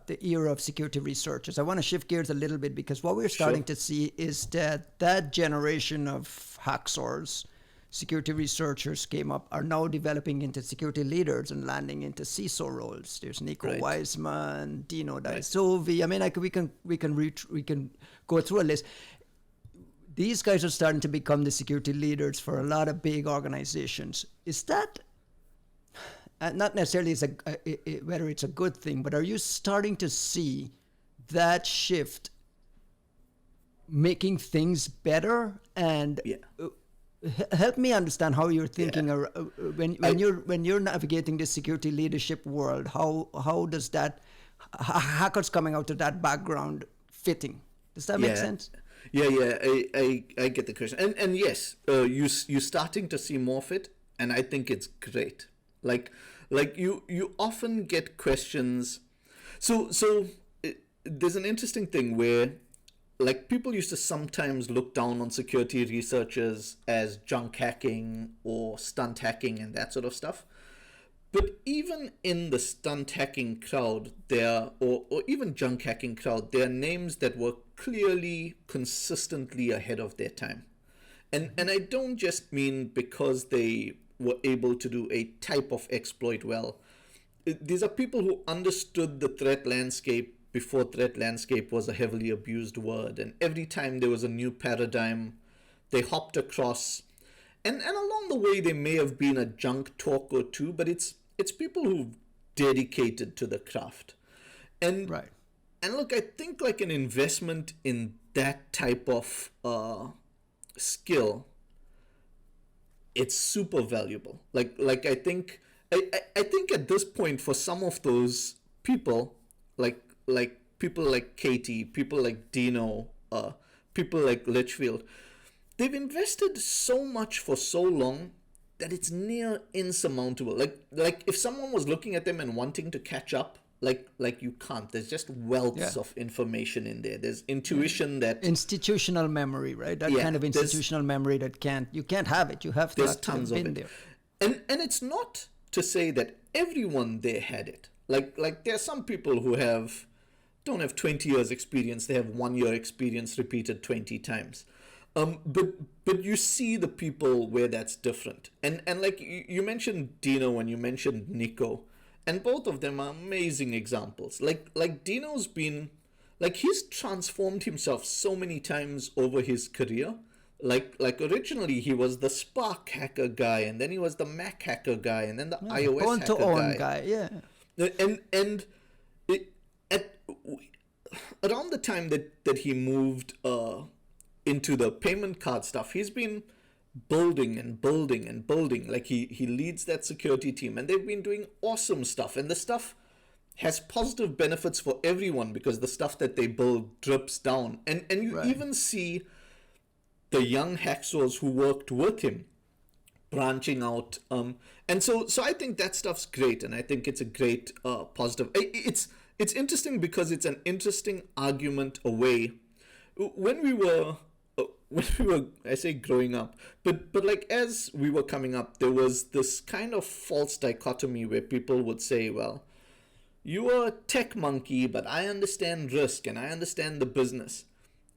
the era of security researchers. I want to shift gears a little bit because what we're starting to see is that generation of hacksaws, security researchers came up, are now developing into security leaders and landing into CISO roles. There's Nico Right. Weisman, Dino Daisovi. I mean, we can go through a list. These guys are starting to become the security leaders for a lot of big organizations. Is that not necessarily whether it's a good thing, but are you starting to see that shift making things better? And Yeah. help me understand how you're thinking when you're navigating the security leadership world. How does that hackers coming out of that background fitting? Does that make sense? Yeah. I get the question, and yes, you're starting to see more of it, and I think it's great. Like you often get questions. So there's an interesting thing where, like, people used to sometimes look down on security researchers as junk hacking or stunt hacking and that sort of stuff. But even in the stunt hacking crowd, or even junk hacking crowd, there are names that were clearly consistently ahead of their time. And I don't just mean because they were able to do a type of exploit well. These are people who understood the threat landscape before threat landscape was a heavily abused word. And every time there was a new paradigm, they hopped across. And along the way, there may have been a junk talk or two, but it's people who've dedicated to the craft. And Right. and look, I think like an investment in that type of skill, it's super valuable. Like I think at this point, for some of those people, like people like Katie, people like Dino, people like Litchfield, they've invested so much for so long that it's near insurmountable. Like if someone was looking at them and wanting to catch up, like you can't. There's just wealths of information in there. There's intuition that Institutional memory, right? That kind of institutional memory that you can't have it. You have to there's actually tons have of been it. there. And it's not to say that everyone there had it. Like there are some people who don't have 20 years experience. They have 1 year experience repeated 20 times. But you see the people where that's different. And like you mentioned Dino and you mentioned Nico, and both of them are amazing examples. Like Dino's been, like, he's transformed himself so many times over his career. Like originally he was the Spark hacker guy, and then he was the Mac hacker guy, and then the iOS Born hacker to own guy. guy, yeah. And around the time that he moved into the payment card stuff, he's been building and building and building. Like he leads that security team, and they've been doing awesome stuff, and the stuff has positive benefits for everyone because the stuff that they build drips down, and you even see the young hacksaws who worked with him branching out, and so I think that stuff's great, and I think it's a great positive. It's interesting because it's an interesting argument away. When we were I say growing up, but like as we were coming up, there was this kind of false dichotomy where people would say, well, you are a tech monkey, but I understand risk and I understand the business.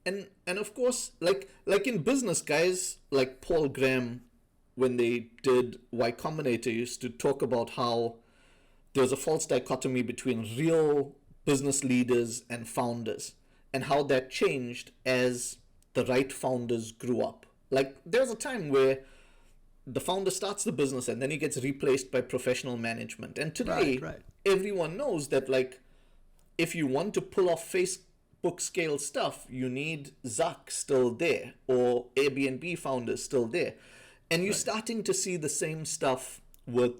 And of course, like in business, guys like Paul Graham, when they did Y Combinator, used to talk about how there was a false dichotomy between real business leaders and founders, and how that changed as the right founders grew up. Like there was a time where the founder starts the business and then he gets replaced by professional management. And today, everyone knows that, like, if you want to pull off Facebook scale stuff, you need Zuck still there or Airbnb founders still there. And you're starting to see the same stuff with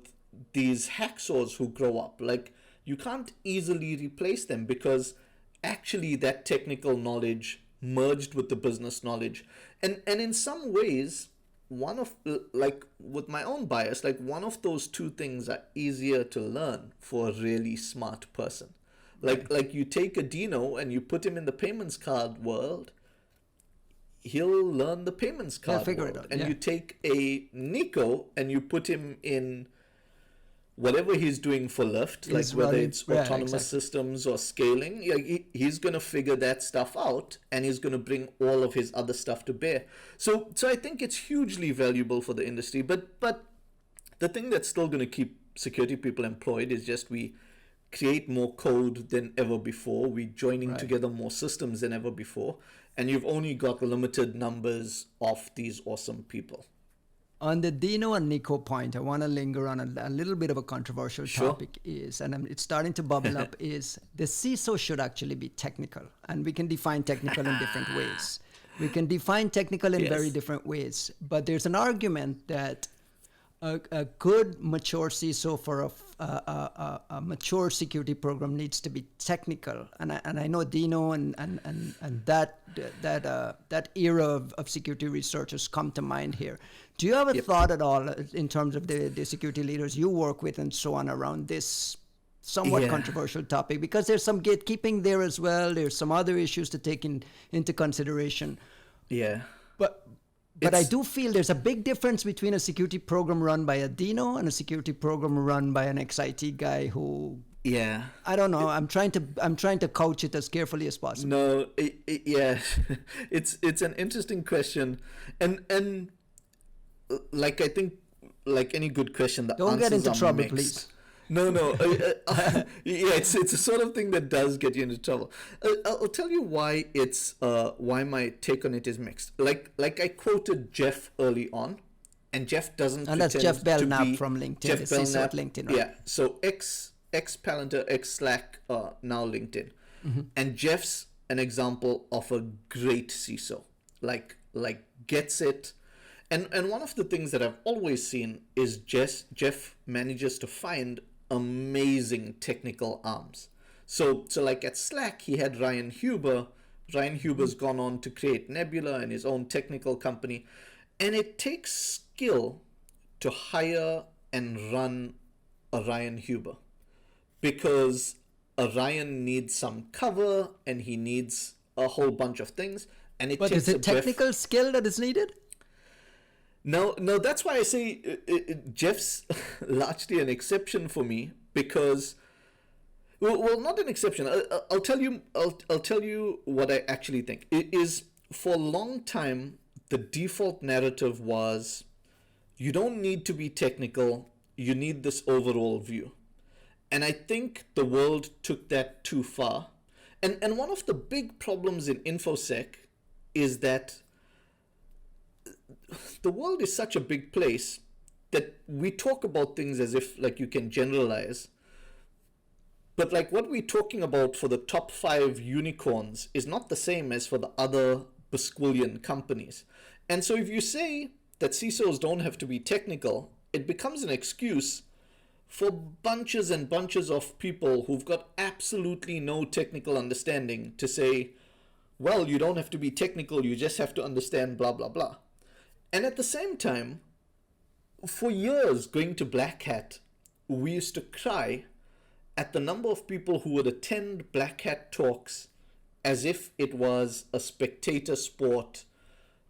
these hacksaws who grow up. Like, you can't easily replace them because actually that technical knowledge merged with the business knowledge. And in some ways, one of, like, with my own bias, like, one of those two things are easier to learn for a really smart person. Like you take a Dino and you put him in the payments card world, he'll learn the payments card world. And you take a Nico and you put him in whatever he's doing for Lyft, like whether it's autonomous systems or scaling, he's going to figure that stuff out and he's going to bring all of his other stuff to bear. So I think it's hugely valuable for the industry. But the thing that's still going to keep security people employed is just we create more code than ever before. We're joining together more systems than ever before. And you've only got limited numbers of these awesome people. On the Dino and Nico point, I want to linger on a little bit of a controversial topic it's starting to bubble up, is the CISO should actually be technical. And we can define technical in different ways. We can define technical in very different ways. But there's an argument that a good mature CISO for a mature security program needs to be technical, and I know Dino and that era of security researchers come to mind here. Do you have a thought at all in terms of the security leaders you work with and so on around this somewhat controversial topic? Because there's some gatekeeping there as well. There's some other issues to take into consideration. Yeah. But I do feel there's a big difference between a security program run by a Dino and a security program run by an ex-IT guy who... Yeah. I don't know. I'm trying to couch it as carefully as possible. No, it's an interesting question, and like I think like any good question, the don't get into trouble, mixed. Please. No. It's a sort of thing that does get you into trouble. I'll tell you why it's why my take on it is mixed. Like I quoted Jeff early on, and Jeff doesn't. And that's Jeff Belknap from LinkedIn. Jeff Belknap, LinkedIn, right? Yeah. So ex Palantir, ex Slack, now LinkedIn, and Jeff's an example of a great CISO. Like gets it. And one of the things that I've always seen is Jeff manages to find amazing technical arms. So like at Slack, he had Ryan Huber. Ryan Huber's gone on to create Nebula and his own technical company. And it takes skill to hire and run a Ryan Huber, because a Ryan needs some cover and he needs a whole bunch of things. And but is it technical skill that is needed? No, that's why I say Jeff's largely an exception for me, because, well, not an exception. I'll tell you what I actually think. It is, for a long time, the default narrative was, you don't need to be technical, you need this overall view. And I think the world took that too far. And one of the big problems in InfoSec is that the world is such a big place that we talk about things as if like you can generalize. But like what we're talking about for the top 5 unicorns is not the same as for the other Basquillion companies. And so if you say that CISOs don't have to be technical, it becomes an excuse for bunches and bunches of people who've got absolutely no technical understanding to say, well, you don't have to be technical, you just have to understand blah, blah, blah. And at the same time, for years going to Black Hat, we used to cry at the number of people who would attend Black Hat talks as if it was a spectator sport,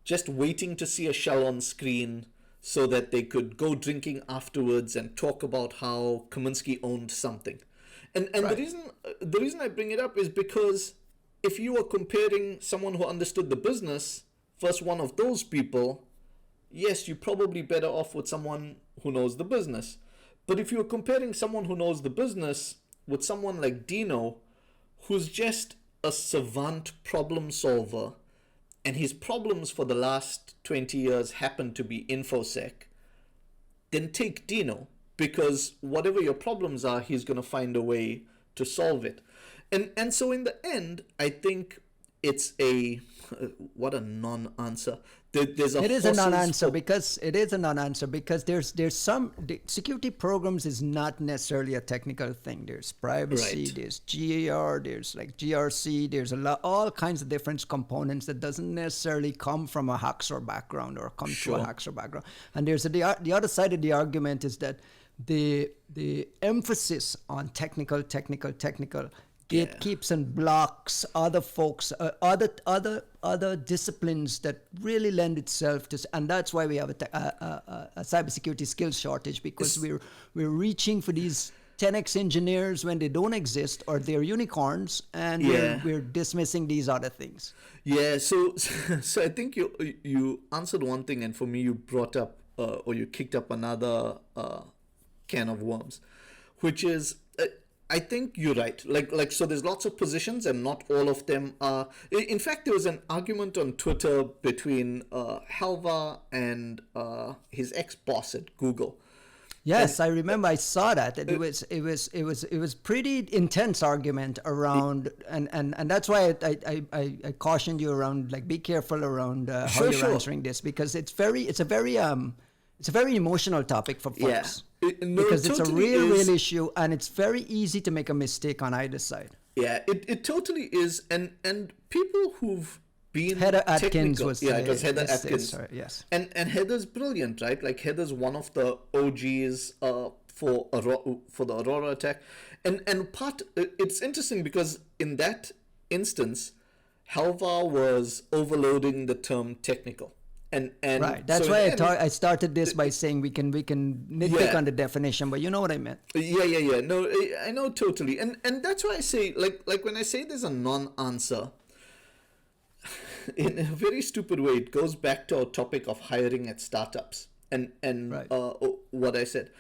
just waiting to see a shell on screen so that they could go drinking afterwards and talk about how Kaminsky owned something. And right. the reason I bring it up is because if you were comparing someone who understood the business versus one of those people, yes, you're probably better off with someone who knows the business. But if you're comparing someone who knows the business with someone like Dino, who's just a savant problem solver, and his problems for the last 20 years happen to be InfoSec, then take Dino, because whatever your problems are, he's going to find a way to solve it. And so in the end, I think it's what a non-answer. There's a It is a non-answer because there's some security programs is not necessarily a technical thing. There's privacy, Right. there's GAR, there's like GRC, there's all kinds of different components that doesn't necessarily come from a Hacksaw background or come to a Hacksaw background. And there's the other side of the argument is that the emphasis on technical gatekeeps and blocks other folks, other disciplines that really lend itself to, and that's why we have a cybersecurity skills shortage, because we're reaching for these 10x engineers when they don't exist, or they're unicorns, and we're dismissing these other things. Yeah, so I think you answered one thing, and for me you brought up or you kicked up another can of worms, which is I think you're right. Like so there's lots of positions and not all of them are. In fact, there was an argument on Twitter between Halva and his ex-boss at Google. Yes, I remember. I saw that. It was pretty intense argument around, and that's why I cautioned you around, like, be careful around how you're answering this, because it's a very emotional topic for folks. Because it's a real issue, and it's very easy to make a mistake on either side. Yeah, it totally is, and people who've been Heather Atkins was Heather Atkins. Sorry, yes. And Heather's brilliant, right? Like, Heather's one of the OGs for the Aurora attack, and it's interesting because in that instance, Halva was overloading the term technical. And right, that's so why I started this by saying we can nitpick on the definition, but you know what I meant. Yeah. No, I know totally, and that's why I say, like when I say there's a non-answer, in a very stupid way, it goes back to our topic of hiring at startups, and right. What I said,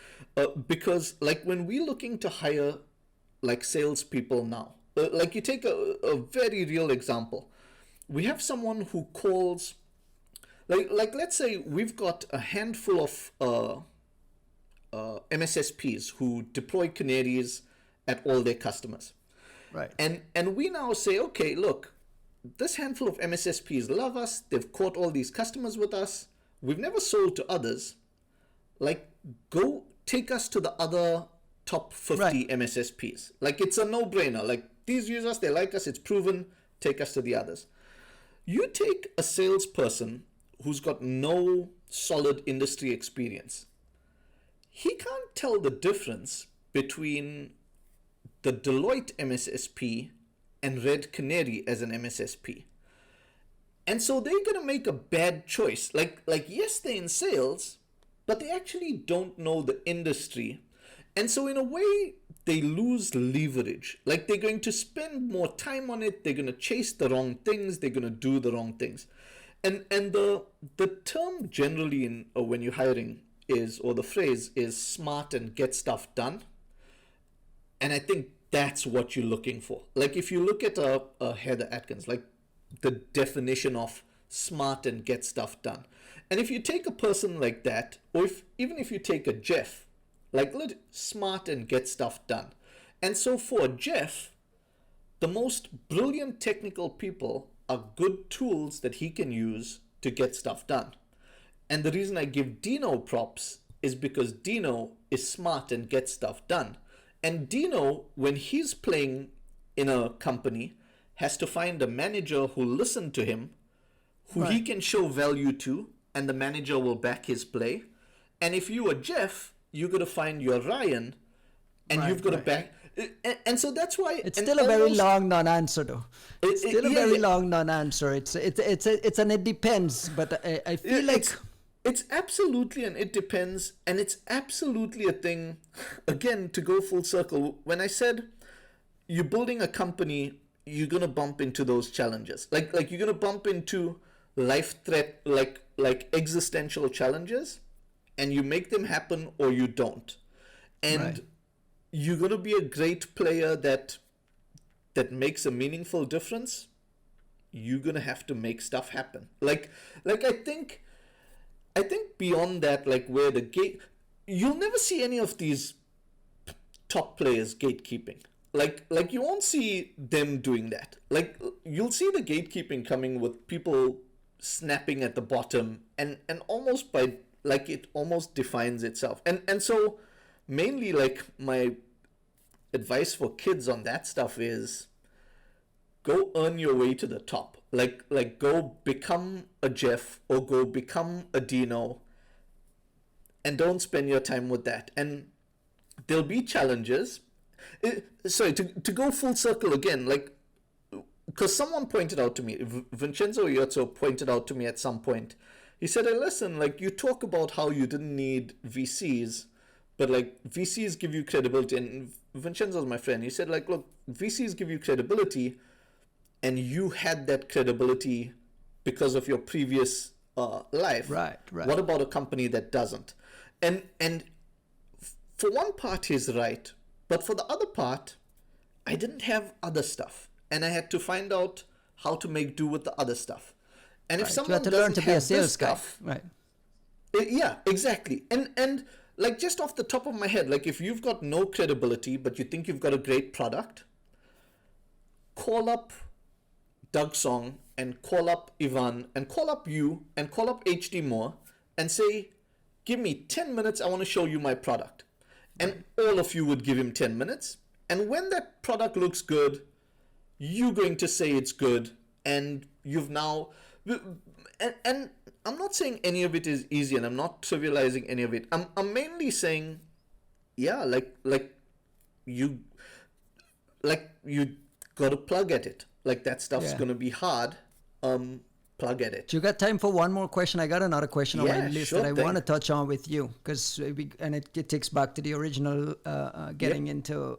because like when we're looking to hire like salespeople now, like you take a very real example, we have someone who calls. Like let's say we've got a handful of MSSPs who deploy canaries at all their customers. Right. And we now say, okay, look, this handful of MSSPs love us. They've caught all these customers with us. We've never sold to others. Like, go take us to the other top 50 right. MSSPs. Like, it's a no-brainer. Like, these use us, they like us, it's proven, take us to the others. You take a salesperson who's got no solid industry experience. He can't tell the difference between the Deloitte MSSP and Red Canary as an MSSP. And so they're going to make a bad choice. Like yes, they're in sales, but they actually don't know the industry. And so in a way, they lose leverage. Like, they're going to spend more time on it. They're going to chase the wrong things. They're going to do the wrong things. And the term generally when you're hiring or the phrase is smart and get stuff done. And I think that's what you're looking for. Like, if you look at a Heather Atkins, like the definition of smart and get stuff done. And if you take a person like that, or even if you take a Jeff, like, smart and get stuff done. And so for Jeff, the most brilliant technical people are good tools that he can use to get stuff done. And the reason I give Dino props is because Dino is smart and gets stuff done. And Dino, when he's playing in a company, has to find a manager who listens to him, who right. he can show value to, and the manager will back his play. And if you are Jeff, you're going to find your Ryan, and right, you've got right. to back. And so that's why it's still a very long non-answer, though. It's still a very long non-answer. It's an it depends, but I feel like it's absolutely an it depends, and it's absolutely a thing. Again, to go full circle, when I said you're building a company, you're gonna bump into those challenges. Like you're gonna bump into life threat, like existential challenges, and you make them happen or you don't. And Right. you're going to be a great player that makes a meaningful difference. You're going to have to make stuff happen. Like I think beyond that, like where the gate, you'll never see any of these top players gatekeeping. Like you won't see them doing that. Like you'll see the gatekeeping coming with people snapping at the bottom, and almost by, like, it almost defines itself. And so mainly, like, my advice for kids on that stuff is go earn your way to the top. Like go become a Jeff or go become a Dino, and don't spend your time with that. And there'll be challenges. Sorry, to go full circle again, like, because someone pointed out to me, Vincenzo Iozzo pointed out to me at some point. He said, "Hey, listen, like, you talk about how you didn't need VCs, but like VCs give you credibility." And Vincenzo's my friend. He said, like, look, VCs give you credibility, and you had that credibility because of your previous life. Right. What about a company that doesn't? And for one part, he's right, but for the other part, I didn't have other stuff, and I had to find out how to make do with the other stuff. And if Right. You someone have to learn doesn't to be a have sales this guy. stuff, Right. yeah, exactly. And like, just off the top of my head, like, if you've got no credibility but you think you've got a great product, call up Doug Song and call up Ivan and call up you and call up HD Moore and say, give me 10 minutes, I want to show you my product. And all of you would give him 10 minutes. And when that product looks good, you're going to say it's good, and you've now, and I'm not saying any of it is easy, and I'm not trivializing any of it. I'm mainly saying, yeah, like you got to plug at it. Like, that stuff's Yeah. going to be hard. Plug at it. Do you got time for one more question? I got another question on my Yeah, list sure that I thing. want to touch on with you, because it takes back to the original getting into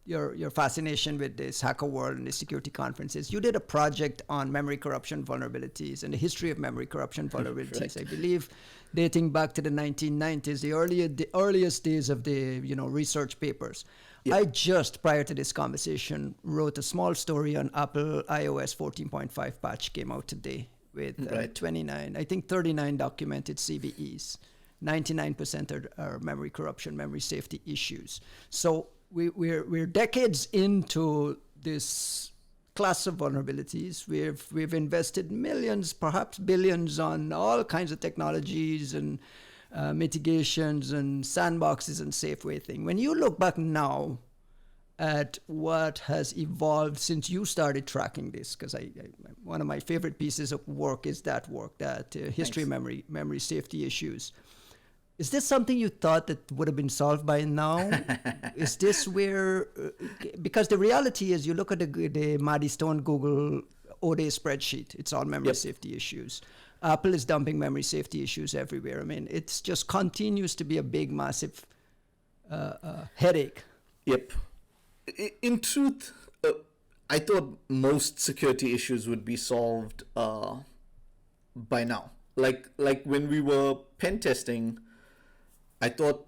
your fascination with this hacker world and the security conferences. You did a project on memory corruption vulnerabilities and the history of memory corruption vulnerabilities. Right. I believe dating back to the 1990s, the earliest days of the research papers. Yep. I just, prior to this conversation, wrote a small story on Apple iOS 14.5 patch came out today with Right. 39 documented CVEs. 99% are memory corruption, memory safety issues. So we're decades into this class of vulnerabilities. We've invested millions, perhaps billions, on all kinds of technologies and mitigations and sandboxes and safe way thing. When you look back now at what has evolved since you started tracking this, because I one of my favorite pieces of work is that history of memory safety issues. Is this something you thought that would have been solved by now? Is this where, because the reality is, you look at the Maddie Stone Google O-Day spreadsheet, it's all memory Yep. safety issues. Apple is dumping memory safety issues everywhere. I mean, it's just continues to be a big, massive headache. Yep. In truth, I thought most security issues would be solved by now. Like when we were pen testing, I thought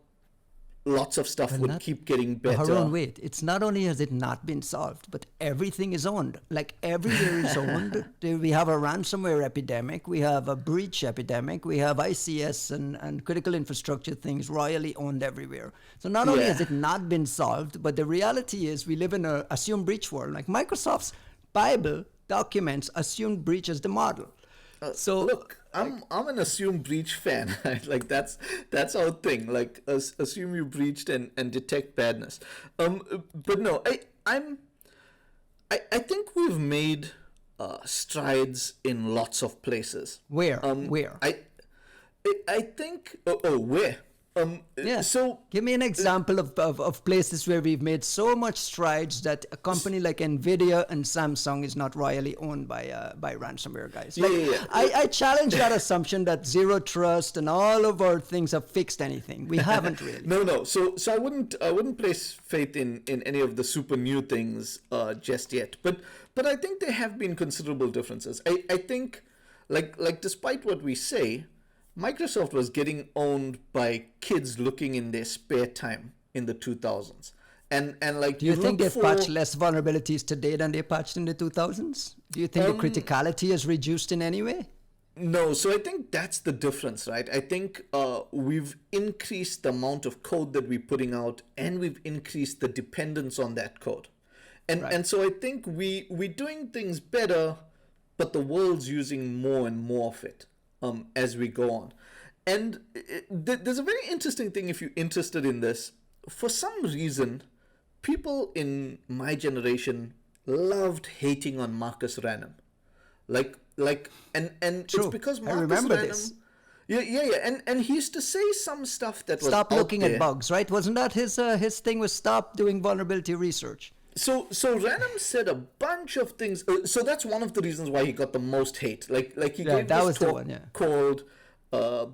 lots of stuff would keep getting better. Haroon, wait. It's not only has it not been solved, but everything is owned. Like, everywhere is owned. We have a ransomware epidemic. We have a breach epidemic. We have ICS and critical infrastructure things royally owned everywhere. So not only has it not been solved, but the reality is we live in an assumed breach world. Like, Microsoft's Bible documents assumed breach as the model. So look, I'm an assume breach fan. Like, that's our thing. Like, assume you breached and detect badness. But no, I think we've made strides in lots of places. Where? Where? I think. Where? Yeah. So give me an example of places where we've made so much strides that a company like Nvidia and Samsung is not royally owned by ransomware guys. Like, I challenge that assumption that zero trust and all of our things have fixed anything. We haven't really. No. So I wouldn't place faith in any of the super new things just yet. But I think there have been considerable differences. I think like despite what we say, Microsoft was getting owned by kids looking in their spare time in the 2000s. And like Do you you think look they've for, patched less vulnerabilities today than they patched in the 2000s? Do you think the criticality is reduced in any way? No, so I think that's the difference, right? I think we've increased the amount of code that we're putting out, and we've increased the dependence on that code. And so I think we're doing things better, but the world's using more and more of it as we go on. And there's a very interesting thing if you're interested in this. For some reason, people in my generation loved hating on Marcus Ranum. And True. it's because I Marcus remember Ranum, this. yeah, and he used to say some stuff that was Stop out looking there. at bugs, right? Wasn't that his thing was stop doing vulnerability research? So Ranum said a bunch of things. So that's one of the reasons why he got the most hate. Like he Yeah, gave that this was the talk one, yeah. called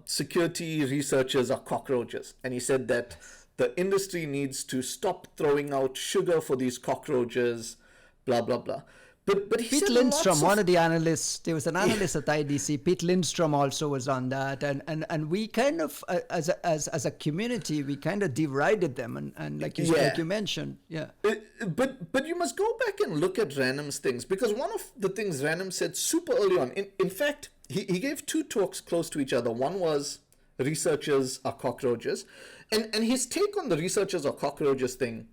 "Security Researchers Are Cockroaches," and he said that the industry needs to stop throwing out sugar for these cockroaches, blah blah blah. But he Pete said Lindstrom, lots one of of the analysts, there was an analyst at IDC. Pete Lindstrom also was on that, and we kind of, as a community, we kind of derided them, and like you mentioned, yeah. But you must go back and look at Ranum's things, because one of the things Ranum said super early on, in fact, he gave two talks close to each other. One was researchers are cockroaches, and his take on the researchers are cockroaches thing,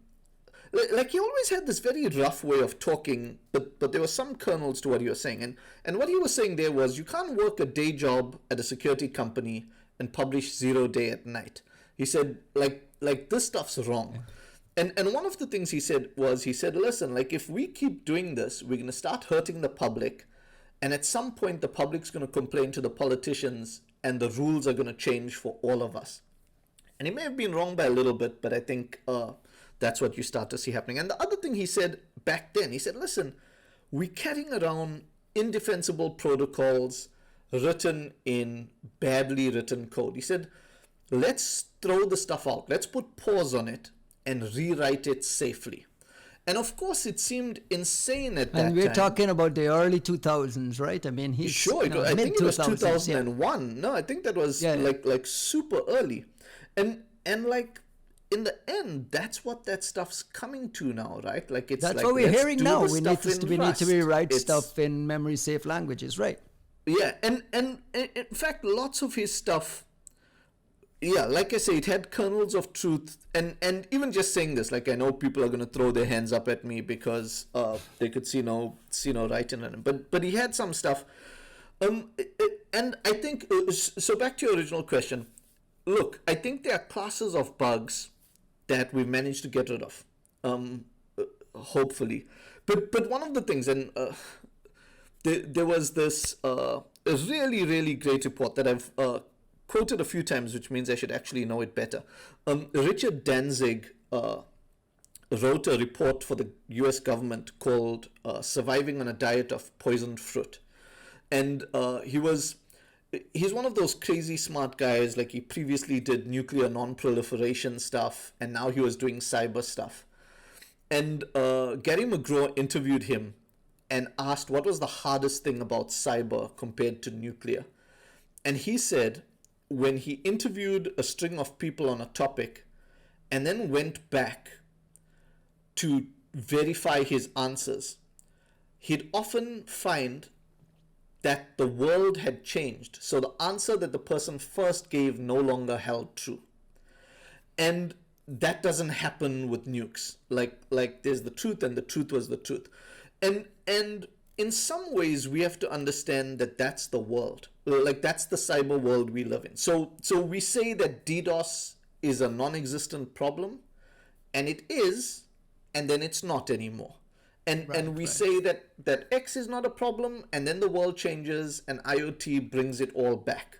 like he always had this very rough way of talking, but there were some kernels to what he was saying. And what he was saying there was, you can't work a day job at a security company and publish 0 day at night. He said, like this stuff's wrong. And one of the things he said was, listen, like if we keep doing this, we're going to start hurting the public, and at some point the public's going to complain to the politicians, and the rules are going to change for all of us. And he may have been wrong by a little bit, but I think that's what you start to see happening. And the other thing he said back then, he said, listen, we're carrying around indefensible protocols written in badly written code. He said, let's throw the stuff out. Let's put pause on it and rewrite it safely. And of course, it seemed insane at that time. And we're talking about the early 2000s, right? I mean, he's sure. I think it was 2001. Yeah. No, I think that was like super early. And like in the end, that's what that stuff's coming to now, right? Like it's that's like, what we're hearing now. We need to rewrite stuff in memory safe languages, right? Yeah, and in fact, lots of his stuff, yeah, like I say, it had kernels of truth, and even just saying this, like I know people are going to throw their hands up at me because they could see no writing in it, but he had some stuff, and I think so. Back to your original question, look, I think there are classes of bugs that we've managed to get rid of, hopefully, but one of the things, and there was this a really great report that I've quoted a few times, which means I should actually know it better. Richard Danzig wrote a report for the US government called Surviving on a Diet of Poisoned Fruit. And he's one of those crazy smart guys, like he previously did nuclear non-proliferation stuff, and now he was doing cyber stuff. And Gary McGraw interviewed him and asked what was the hardest thing about cyber compared to nuclear. And he said, when he interviewed a string of people on a topic and then went back to verify his answers, he'd often find that the world had changed. So the answer that the person first gave no longer held true. And that doesn't happen with nukes. Like there's the truth, and the truth was the truth. And in some ways, we have to understand that that's the world. Like that's the cyber world we live in. So we say that DDoS is a non-existent problem, and it is, and then it's not anymore. And we say that X is not a problem, and then the world changes, and IoT brings it all back.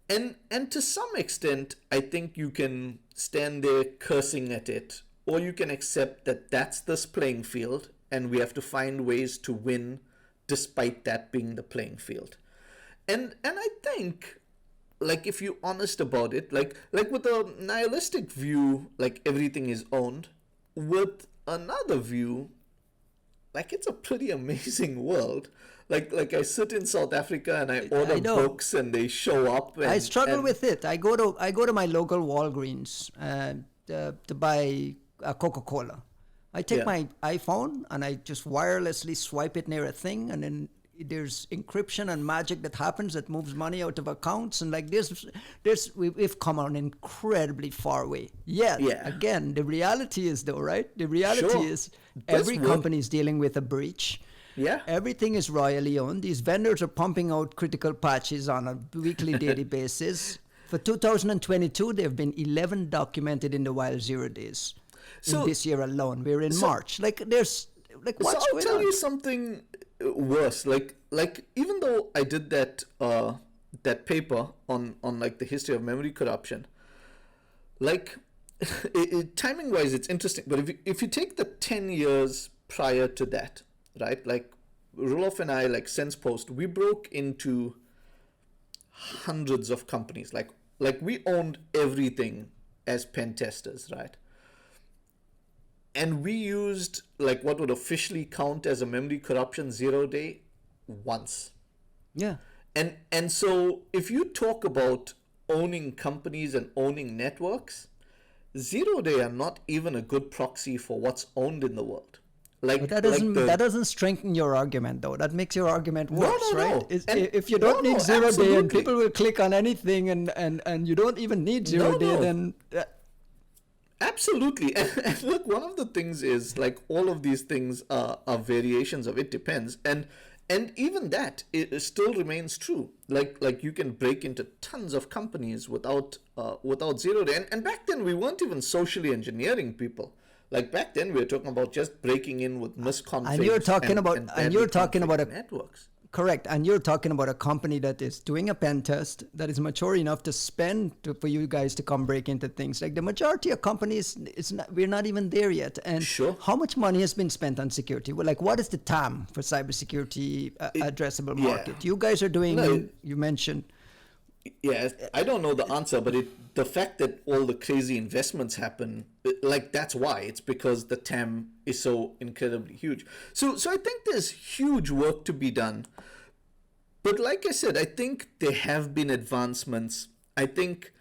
And to some extent, I think you can stand there cursing at it, or you can accept that that's this playing field, and we have to find ways to win despite that being the playing field. And I think, like, if you're honest about it, like with a nihilistic view, like everything is owned, with another view, like it's a pretty amazing world. Like I sit in South Africa and I order books and they show up. And, I struggle with it. I go to my local Walgreens. to buy a Coca-Cola. I take Yeah. my iPhone and I just wirelessly swipe it near a thing, and then there's encryption and magic that happens that moves money out of accounts, and like we've come on incredibly far way. Yet Yeah. again, the reality is though, right? The reality Sure. is This every work- company is dealing with a breach. Yeah. Everything is royally owned. These vendors are pumping out critical patches on a weekly, daily basis. For 2022, there have been 11 documented in the wild 0 days. So- in this year alone, we're in March. Like there's like So what's I'll going tell on? you something worse. Like even though I did that paper on like the history of memory corruption, like timing wise it's interesting. But if you take the 10 years prior to that, right? Like Roloff and I, like since post, we broke into hundreds of companies. Like we owned everything as pen testers, right? And we used like what would officially count as a memory corruption 0 day once. Yeah. And so if you talk about owning companies and owning networks, 0 day are not even a good proxy for what's owned in the world. Like But like that doesn't strengthen your argument though. That makes your argument worse, no, right? no. And If you don't no, need 0 day and absolutely. people will click on anything and you don't even need 0 No, day, no. then Absolutely. And look, one of the things is like all of these things are variations of it depends. And even that it still remains true. Like you can break into tons of companies without 0 day. And back then we weren't even socially engineering people. Like back then we were talking about just breaking in with misconfigs. And you're talking about- and badly you're talking about configured a- networks. correct. And you're talking about a company that is doing a pen test that is mature enough to for you guys to come break into things. Like the majority of companies, we're not even there yet. And Sure. how much money has been spent on security? Well, like what is the TAM for cybersecurity addressable yeah. market? You guys are doing, No, you mentioned. Yeah, I don't know the answer, but the fact that all the crazy investments happen, like that's why. It's because the TAM is so incredibly huge. So I think there's huge work to be done. But like I said, I think there have been advancements. I think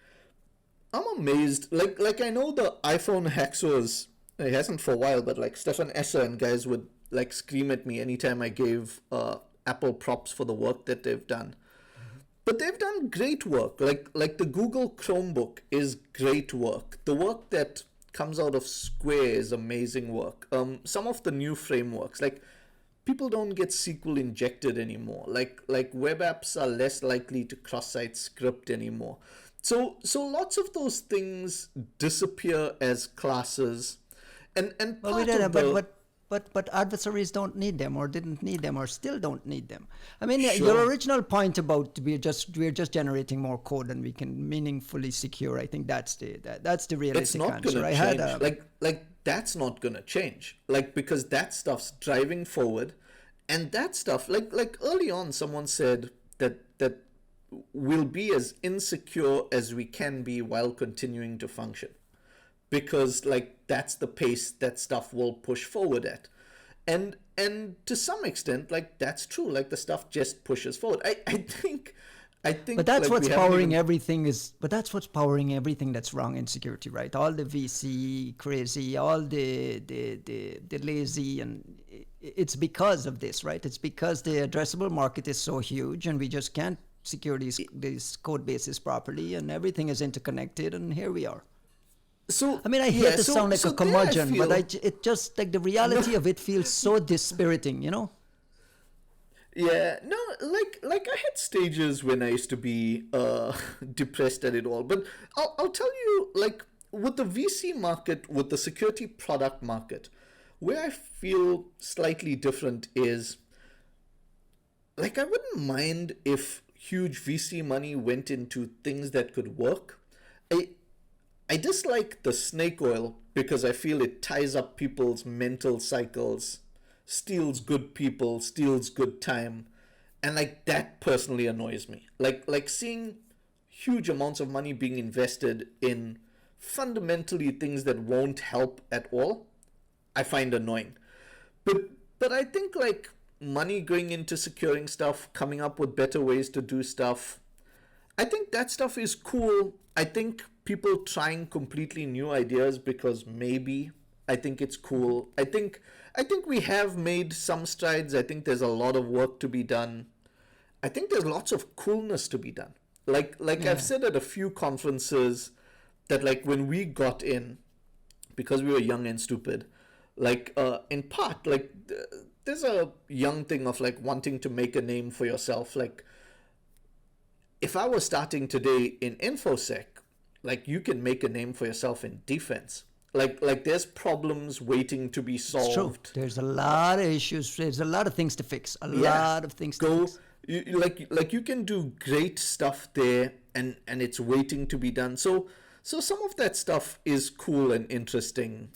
I'm amazed. Like I know the iPhone hacksaws, it hasn't for a while, but like Stefan Esser and guys would like scream at me anytime I gave Apple props for the work that they've done. But they've done great work. Like the Google Chromebook is great work. The work that comes out of Square is amazing work. Some of the new frameworks, like people don't get SQL injected anymore. Like web apps are less likely to cross-site script anymore. So lots of those things disappear as classes. And Well, part we don't, of the, but adversaries don't need them, or didn't need them, or still don't need them. I mean, Sure. your original point about we're just generating more code and we can meaningfully secure. I think that's the it's realistic not answer. gonna I change. had a, Like that's not gonna change. Like because that stuff's driving forward, and that stuff like early on someone said that we'll be as insecure as we can be while continuing to function, because like that's the pace that stuff will push forward at. And to some extent, like that's true. Like the stuff just pushes forward. I think but that's like, what's we haven't powering even- everything is. But that's what's powering everything that's wrong in security, right? All the VC crazy, all the lazy, and it's because of this, right? It's because the addressable market is so huge, and we just can't secure these code bases properly, and everything is interconnected, and here we are. So I mean, I hate yeah, to so- sound like so a there curmudgeon, but feel- it just like the reality of it feels so dispiriting, you know? Yeah, no, like I had stages when I used to be depressed at it all. But I'll tell you, like with the VC market, with the security product market, where I feel slightly different is like I wouldn't mind if huge VC money went into things that could work. I dislike the snake oil because I feel it ties up people's mental cycles, steals good people, steals good time, and like that personally annoys me. Like seeing huge amounts of money being invested in fundamentally things that won't help at all, I find annoying. But I think like money going into securing stuff, coming up with better ways to do stuff, I think that stuff is cool. I think people trying completely new ideas because maybe I think it's cool. I think we have made some strides. I think there's a lot of work to be done. I think there's lots of coolness to be done. Like I've said at a few conferences that like when we got in, because we were young and stupid, like in part like there's a young thing of like wanting to make a name for yourself. Like if I was starting today in infosec, like you can make a name for yourself in defense. Like there's problems waiting to be It's true. solved. There's a lot of issues. There's a lot of things to fix. A lot of things to Go fix. like you can do great stuff there, and it's waiting to be done. So some of that stuff is cool and interesting.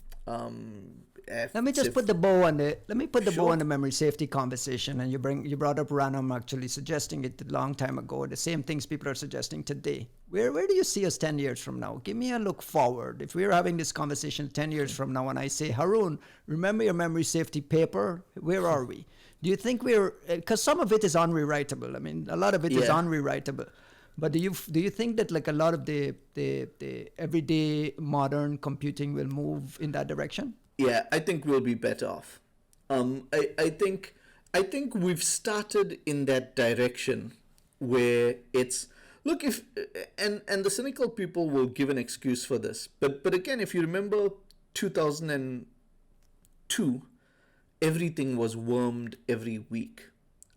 Let me just put the bow on the bow Sure. on the memory safety conversation, and you brought up Ranam actually suggesting it a long time ago. The same things people are suggesting today. Where do you see us 10 years from now? Give me a look forward. If we're having this conversation 10 years from now, and I say, Haroon, remember your memory safety paper? Where are we? Do you think because some of it is unrewritable. I mean, a lot of it is Yeah. unrewritable. But do you think that like a lot of the everyday modern computing will move in that direction? Yeah, I think we'll be better off. I think we've started in that direction where it's look if and the cynical people will give an excuse for this, but again, if you remember 2002, everything was wormed every week.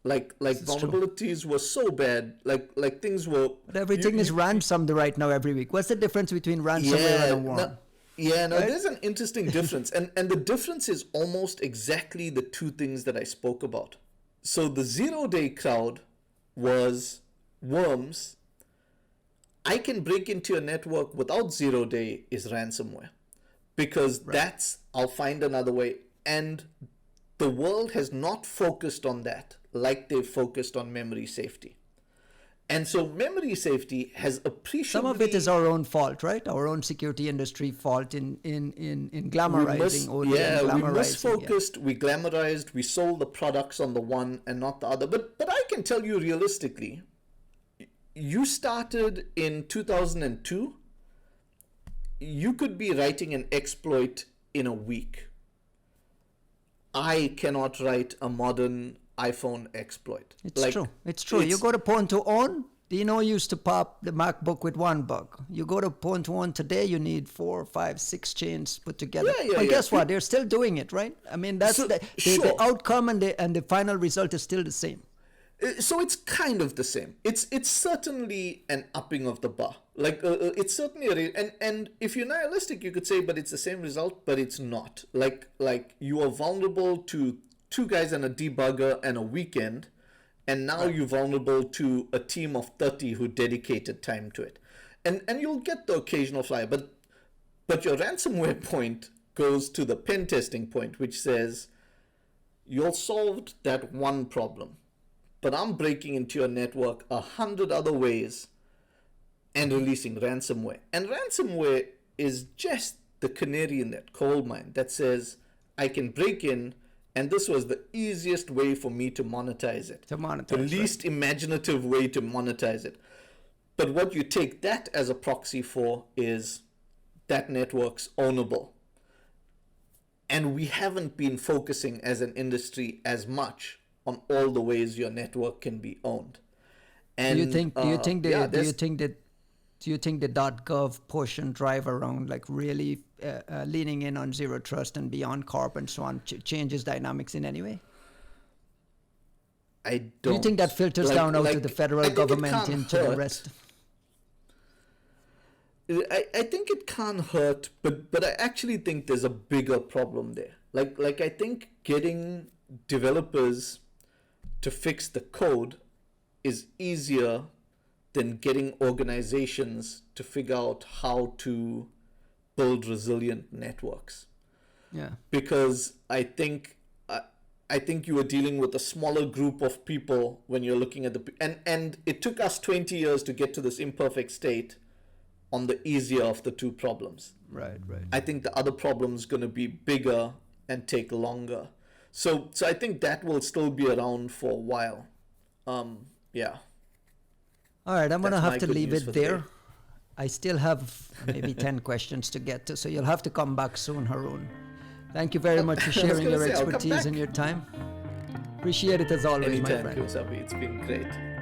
Like This is true. vulnerabilities were so bad. Like things were. But everything is ransomed right now every week. What's the difference between ransomware and a worm? No, Right? there's an interesting difference. And the difference is almost exactly the two things that I spoke about. So the 0-day crowd was worms. I can break into a network without 0-day is ransomware. Because I'll find another way. And the world has not focused on that like they've focused on memory safety. And so memory safety has appreciably... Some of it is our own fault, right? Our own security industry fault in glamorizing OT and we glamorizing. misfocused, we glamorized, we sold the products on the one and not the other. But I can tell you realistically, you started in 2002, you could be writing an exploit in a week. I cannot write a modern iPhone exploit. It's true. It's true. You go to Pwn to Own, Dino used to pop the MacBook with one bug. You go to Pwn to Own today, you need 4, 5, 6 chains put together. But guess what? They're still doing it, right? I mean, that's the outcome and the final result is still the same. So it's kind of the same. It's certainly an upping of the bar. Like it's certainly and if you're nihilistic, you could say, but it's the same result, but it's not. Like you are vulnerable to 2 guys and a debugger and a weekend, and now you're vulnerable to a team of 30 who dedicated time to it, and you'll get the occasional flyer, but your ransomware point goes to the pen testing point, which says you'll solved that one problem. But I'm breaking into your network 100 other ways and releasing ransomware. And ransomware is just the canary in that coal mine that says, I can break in, and this was the easiest way for me to monetize it. The least imaginative way to monetize it. But what you take that as a proxy for is that network's ownable. And we haven't been focusing as an industry as much on all the ways your network can be owned. And do you think the .gov push and drive around like really leaning in on zero trust and beyond corp and so on changes dynamics in any way? I don't. Do you think that filters down out to the federal government into the rest? I think it can't hurt, but I actually think there's a bigger problem there. Like I think getting developers to fix the code is easier than getting organizations to figure out how to build resilient networks. Yeah. Because I think you are dealing with a smaller group of people when you're looking at and it took us 20 years to get to this imperfect state on the easier of the two problems. Right. I think the other problem is going to be bigger and take longer. So I think that will still be around for a while. Yeah. All right, I'm going to That's have my to good leave news it for the day. there. I still have maybe 10 questions to get to, so you'll have to come back soon, Haroon. Thank you very much for sharing your I'll come expertise and back. your time. Appreciate it as always, my Anytime, friend. Kusabi. It's been great.